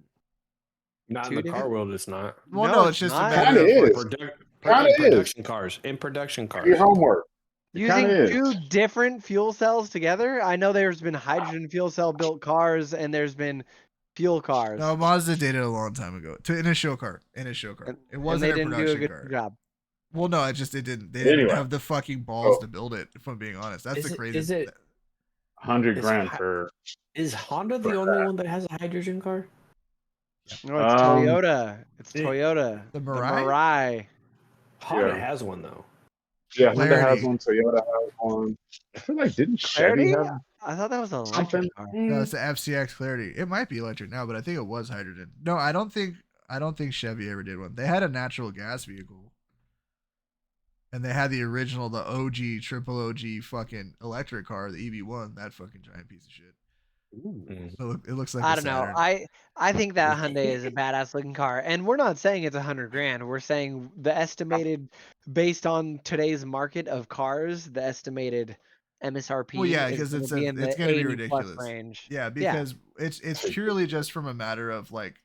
not in two the car different. world. It's not. Well, No, no, it's just a not. matter Kinda of like. is. Kinda In is. production cars. In production Do your cars. homework. It Using kinda is. two different fuel cells together. I know there's been hydrogen fuel cell built cars and there's been fuel cars. No, Mazda did it a long time ago. In a show car. In a show car. And- It and wasn't they a didn't do a production good car. job. Well, no, it didn't. They didn't Anyway. have the fucking balls Oh. to build it. If I'm being honest, that's Is the it- crazy. is it- 100 Is grand hi- for Is Honda the only one that has a hydrogen car? No, it's Toyota. It's Toyota. The The Mirai? Mirai. Honda Yeah. has one though. yeah, Honda has Clarity. one, Toyota has one. I feel like didn't Clarity? Chevy have I thought that was an something? electric car. No, it's the FCX Clarity. It might be electric now, but I think it was hydrogen. No, I don't think Chevy ever did one. They had a natural gas vehicle. And they had the original, the OG, triple OG fucking electric car, the EV1, that fucking giant piece of shit. So it looks like I a don't know. Saturn. I think that Hyundai is a badass looking car, and we're not saying it's 100 grand. We're saying the estimated, based on today's market of cars, the estimated MSRP Well, yeah, is because going it's to be in the gonna be 80 plus ridiculous. range. Yeah, because it's purely just from a matter of like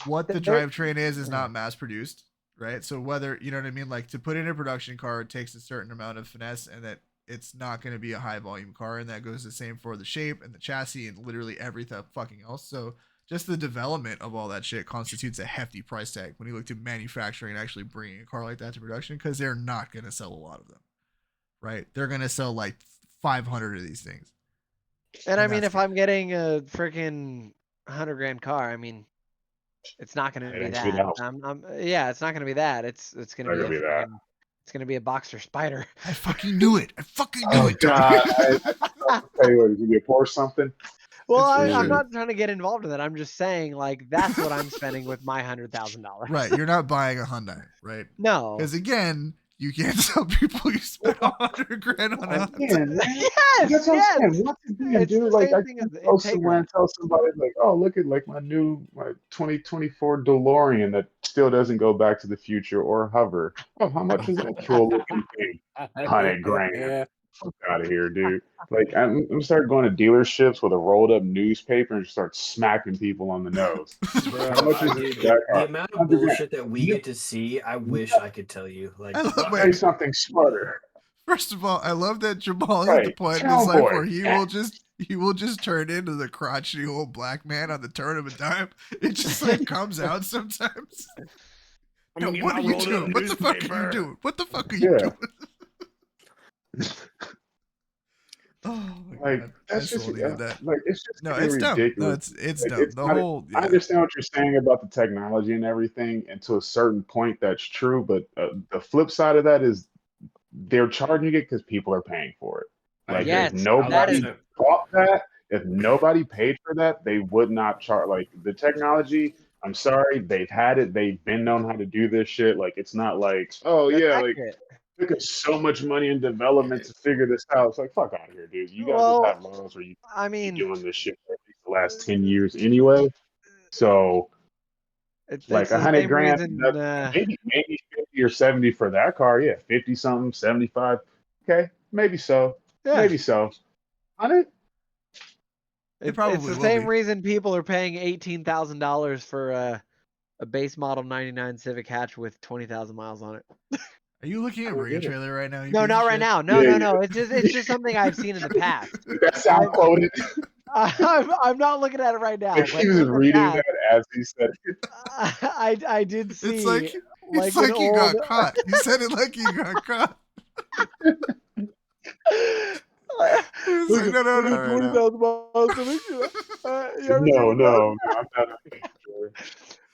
what the There- drivetrain is not mass produced, right? So whether you know what I mean, like to put in a production car, it takes a certain amount of finesse, and that it's not going to be a high volume car, and that goes the same for the shape and the chassis and literally everything fucking else. So just the development of all that shit constitutes a hefty price tag when you look to manufacturing and actually bringing a car like that to production, because they're not going to sell a lot of them, right? They're going to sell like 500 of these things. And I mean, that's if I'm getting a freaking 100 grand car, I mean, it's not going to It be ain't gonna be that. that. Yeah, it's not going to be that. It's going to Not be gonna a be that. freaking, it's going to be a Boxer Spider. I fucking knew it. I fucking knew Oh it. God! I'll tell you what, you get pour something. Well, It's for I'm sure. not trying to get involved in that. I'm just saying, like, that's what I'm spending with my $100,000. Right, you're not buying a Hyundai, right? No. Because again, you can't tell people you spent 100 grand on a Hyundai. Again, man. Yes, That's what yes. I'm saying. What's it doing, It's dude? the Like, same I thing as can't go somewhere Integra. and tell somebody, like, oh, look at like my 2024 DeLorean that still doesn't go back to the future or hover. Oh, how much is that cool looking thing? 100 grand. Fuck out of here, dude. Like, I'm gonna start going to dealerships with a rolled up newspaper and start smacking people on the nose. Bro, How much is dude, that the car? amount of 100 grand. bullshit that we get to see, I wish I could tell you. Like, I love- Say wait, something smarter. first of all, I love that Jamal is at the Right, point in his life cowboy. where he will just turn into the crotchety old black man on the turn of a dime. It just like comes out sometimes. I'm Yo, gonna get what my are you rolled up doing? What the fuck are you newspaper. doing? What the fuck are you Yeah. doing? Oh my Like god, that's I just still needed that. like it's just No, getting it's dumb. No, ridiculous. it's Like, dumb. it's The not, whole I yeah. understand what you're saying about the technology and everything, and to a certain point, that's true. But the flip side of that is they're charging it because people are paying for it. Like Yes, if that nobody is. bought that, if nobody paid for that, they would not charge. Like the technology, I'm sorry, they've had it. They've been known how to do this shit. Like it's not like, oh That's yeah, like accurate. took us so much money in development to figure this out. It's like fuck out of here, dude. You guys Well, have had laws where you I be mean, doing this shit for at least the last 10 years anyway. So it's like the 100 same grand, reason. maybe 50 or 70 for that car. Yeah, 50 something, 75. Okay, maybe so. Yeah, Maybe so. 100? It it's probably the will same be. reason people are paying $18,000 for a base model '99 Civic hatch with 20,000 miles on it. Are you looking at Bring a Trailer right now? You No, piece not of right shit? now. No, Yeah, no, no. It's just something I've seen in the past. That sound quoted. I'm not looking at it right now. Like But he was in the reading past, that as he said it. I did see It's like like it's an like you old. got caught. You said it like you got caught. It's like, no, no, no, no, no. $20,000 Civic. You No, ever seen that? no, I'm not.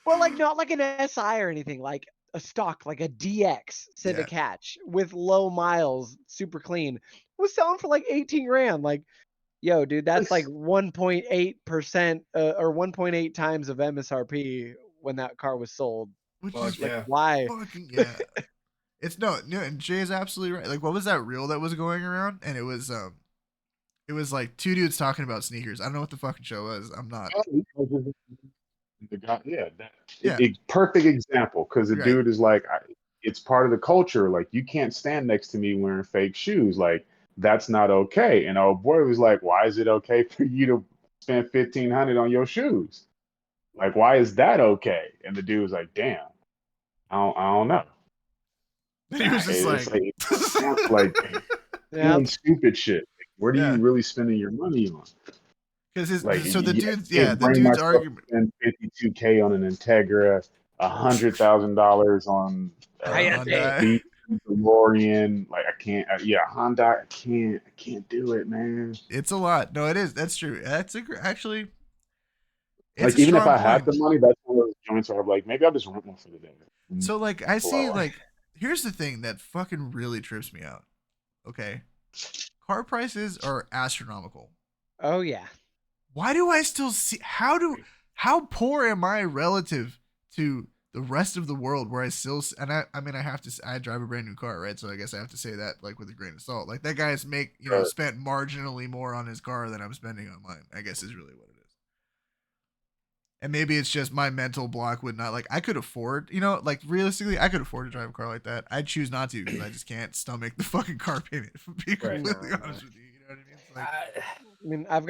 Well, like not like an SI or anything, like a stock, like a DX Civic hatch with low miles, super clean, was selling for like 18 grand. Like, yo, dude, that's like 1.8% or 1.8 times of MSRP when that car was sold. Which Fuck is Like, yeah. why? fucking yeah. It's no, and Jay is absolutely right. Like, what was that reel that was going around? And it was like two dudes talking about sneakers. I don't know what the fucking show was. I'm not. The guy, yeah, Yeah. perfect example because the Right. dude is like, it's part of the culture. Like, you can't stand next to me wearing fake shoes. Like, that's not okay. And our boy was like, why is it okay for you to spend 1,500 on your shoes? Like, why is that okay? And the dude was like, damn, I don't know. And he was just It's like, like Yeah. doing stupid shit. What are Yeah. you really spending your money on? because Like, so the you dude's can't the bring dude's myself to argument. spend $52K on an Integra, $100,000 on Hyundai. Beat DeLorean. Like, I can't. Honda. I can't do it, man. It's a lot. No, it is. That's true. That's actually. It's Like, a even if strong I had point. the money, that's one of those joints where I'm like, maybe I'll just rent one for the day. So like I see Blow. like here's the thing that fucking really trips me out. Okay. Car prices are astronomical. Oh yeah. Why do I still see how poor am I relative to the rest of the world where I still and I mean I drive a brand new car, right? So I guess I have to say that like with a grain of salt. Like that guy's spent marginally more on his car than I'm spending on mine, I guess is really what it is. And maybe it's just my mental block would not like I could afford, like realistically, I could afford to drive a car like that. I'd choose not to because I just can't stomach the fucking car payment. If I'm being Right. completely No, honest with you, you know what I mean? It's like, I mean, I've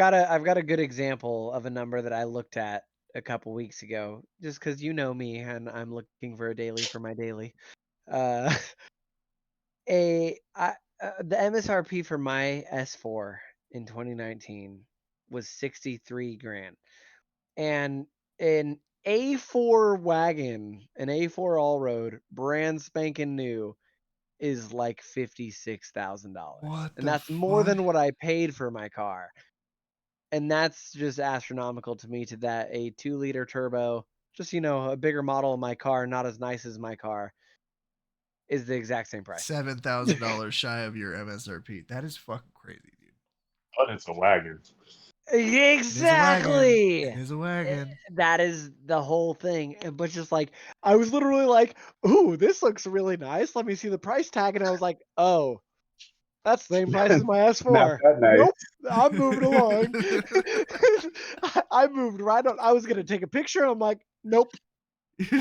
got a good example of a number that I looked at a couple weeks ago, just because you know me and I'm looking for a daily for my daily. Uh, the MSRP for my S4 in 2019 was 63 grand, and an A4 wagon, an A4 all road, brand spanking new, is like $56,000, what and the that's more fuck? than what I paid for my car. And that's just astronomical to me. To that, a 2-liter turbo, just a bigger model of my car, not as nice as my car, is the exact same price. $7,000 shy of your MSRP. That is fucking crazy, dude. But it's a wagon. Exactly. It is a wagon. That is the whole thing. But just like I was literally like, "Ooh, this looks really nice. Let me see the price tag." And I was like, "Oh, that's the same price as my Not S4. that nice. Nope, I'm moving along." I moved right on. I was gonna take a picture. And I'm like, "Nope,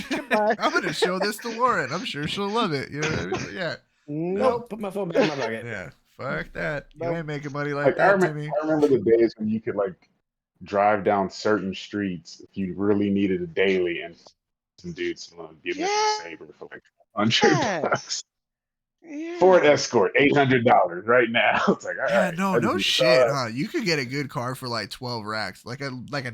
goodbye." I'm gonna show this to Lauren. I'm sure she'll love it. You know what I mean? But yeah. Nope. Put my phone back in my pocket. Yeah. Fuck that. You Nope. ain't making money like Like, that, Timmy. I remember the days when you could like drive down certain streets if you really needed a daily, and some dudes want to give me Yeah. a Saber for like $100. Yes. Ford Yeah. Escort, $800 right now. It's like, all Yeah, right, no, I just no need to shit, drive. huh? You could get a good car for like 12 racks, like a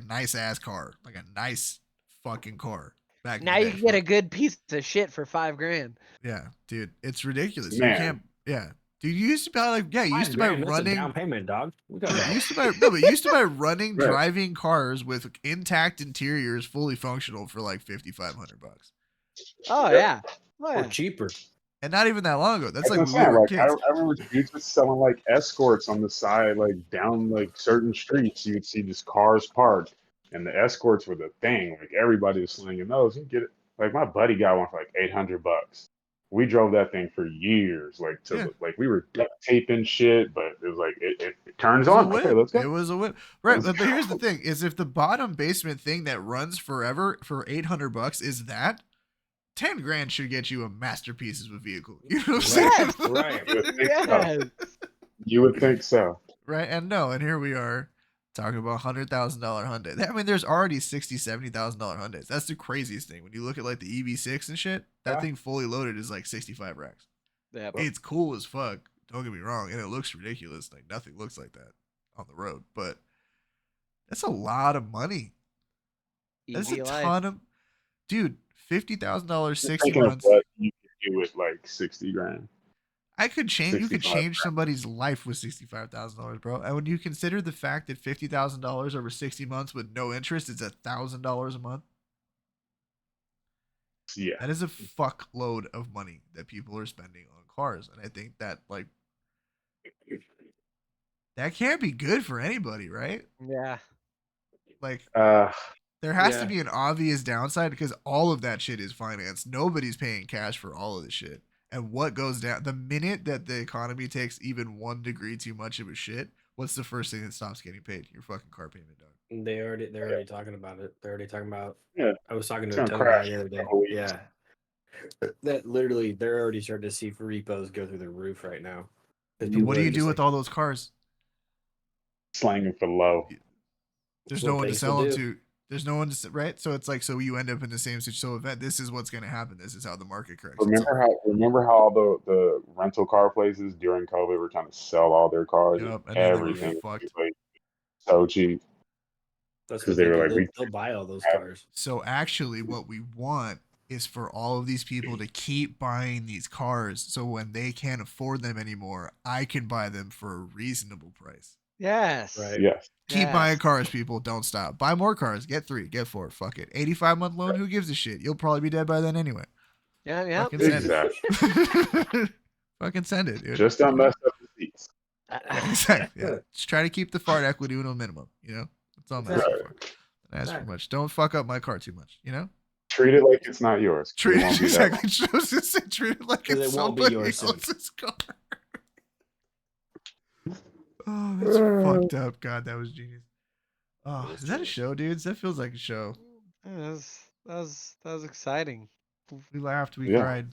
nice ass car, like a nice fucking car back in Now the you day. can get a good piece of shit for $5,000. Yeah, dude, it's ridiculous. You Man, can't. Yeah, dude, you used to buy you used to buy $5,000, that's a down running. payment, dog. We got You that. used to buy no, but you used to buy running, Right. driving cars with intact interiors, fully functional for like $5,500, Oh Yep. yeah. Oh, Or yeah. cheaper. and not even that long ago. That's That's like what I'm when we saying. were Like, kids. I remember dudes was selling like escorts on the side, like down like certain streets. You would see just cars parked, and the escorts were the thing. Like, everybody was slinging those. You get it. Like, my buddy got one for like $800. We drove that thing for years, like Yeah. like we were duct taping shit, but it was like it turns It was a on. Okay, whip. let's It go. was a whip. Right, Let's but here's the go. thing: is if the bottom basement thing that runs forever for $800 is that, 10 grand should get you a masterpiece of a vehicle. You know what I'm saying? Right. You would think so. Yes. You would think so. Right, and here we are talking about $100,000 Hyundai. I mean, there's already $60,000-$70,000 Hyundais. That's the craziest thing. When you look at like the EV6 and shit, that Yeah. thing fully loaded is like 65 racks. Yep. It's cool as fuck. Don't get me wrong, and it looks ridiculous. Like nothing looks like that on the road, but that's a lot of money. That's a EV life. ton of, dude. $50,000, Just 60 thinking of months. what you could do with like 60 grand. I could change. You could 65 change somebody's life with $65,000, bro. And when you consider the fact that $50,000 over 60 months with no interest is $1,000 a month, Yeah. That is a fuckload of money that people are spending on cars, and I think that like that can't be good for anybody, right? Yeah. Like Uh, there has to Yeah. be an obvious downside because all of that shit is financed. Nobody's paying cash for all of this shit. And what goes down the minute that the economy takes even 1 degree too much of a shit, what's the first thing that stops getting paid? Your fucking car payment, dog. They're already talking about it. They're already talking about. yeah. I was talking It's to a gonna tow guy crash the other in a day. couple weeks. Yeah, that literally they're already starting to see repos go through the roof right now. 'Cause And people what do are you just do with like, all those cars? Slanging for low. There's what no one to banks sell will them do. to. There's no one to right. So it's like so you end up in the same situation. So event. This is what's going to happen. This is how the market corrects itself. Remember how all the rental car places during COVID were trying to sell all their cars and Yep, and then they were everything fucked. was like so cheap That's because what they they were do. like, we They'll buy all those have cars. So actually, what we want is for all of these people to keep buying these cars. So when they can't afford them anymore, I can buy them for a reasonable price. Yes. Right. yes. Keep buying Yes. cars, people. Don't stop. Buy more cars. Get 3. Get 4. Fuck it. 85-month loan. Who gives a shit? You'll probably be dead by then anyway. Yeah. Yeah. Fucking send Exactly. it. Fucking send it, dude. Just don't mess up the seats. Yeah, exactly. Yeah. Just try to keep the fart equity to a minimum. You know, that's all I'm asking Right. for. Don't ask for much. Don't fuck up my car too much. You know. Treat it like it's not yours. 'Cause Treat it won't be that long. exactly. Treat it like 'Cause it's it won't be somebody yours soon. else's car. Oh, that's fucked up. God, that was genius. Oh, is is that a genius. show, dudes? That feels like a show. Yeah, that was exciting. We laughed. We Yeah. cried.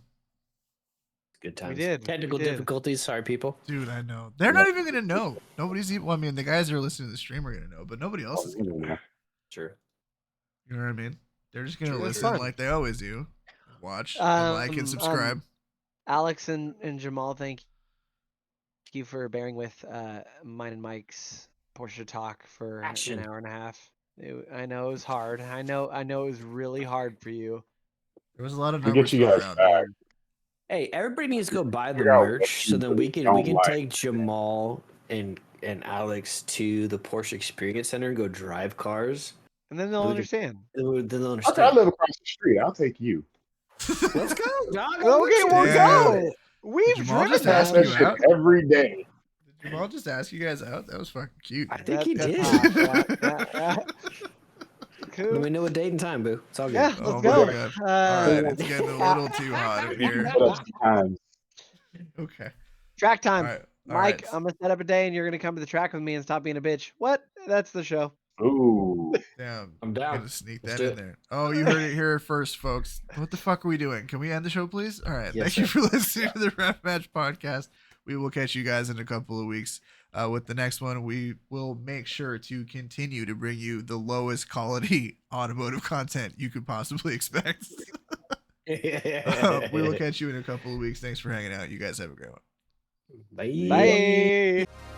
Good times. did. Technical We did. difficulties. Sorry, people. Dude, I know. They're not even gonna know. Nobody's even. Well, I mean, the guys that are listening to the stream are gonna know, but nobody else is gonna know. Sure. You know what I mean? They're just gonna True, It's listen fun. like they always do. Watch and like and subscribe. Alex and Jamal, thank you for bearing with mine and Mike's Porsche talk for Action. an hour and a half. I know it was hard. I know it was really hard for you. There was a lot of We'll numbers get you thrown guys around. back. Hey, everybody needs to go buy the Figure out what merch so you then we don't can like. take Jamal and Alex to the Porsche Experience Center and go drive cars. And then they'll We could- understand. Then they'll I understand. live across the street. I'll take you. Let's go, dog. I'm Okay, with you. we'll Damn. go. We've Jamal driven just I asked them. you that shit out? every day. Did Jamal just ask you guys out? That was fucking cute. I think he That's did. hot. Yeah. Cool. Let me know a date and time, boo. It's all good. Yeah, Oh let's my go. god. All right, it's getting a little too hot in We can here. put up some times. Okay. Track All time. right. All Mike, right. I'm gonna set up a day and you're gonna come to the track with me and stop being a bitch. What? That's the show. Ooh. Damn. I'm down. Gonna sneak Let's that do in it. there. Oh, you heard it here first, folks. What the fuck are we doing? Can we end the show, please? All right. Yes, Thank you sir. for listening to the Ref Match Podcast. We will catch you guys in a couple of weeks. With the next one, we will make sure to continue to bring you the lowest quality automotive content you could possibly expect. We will catch you in a couple of weeks. Thanks for hanging out. You guys have a great one. Bye. Bye.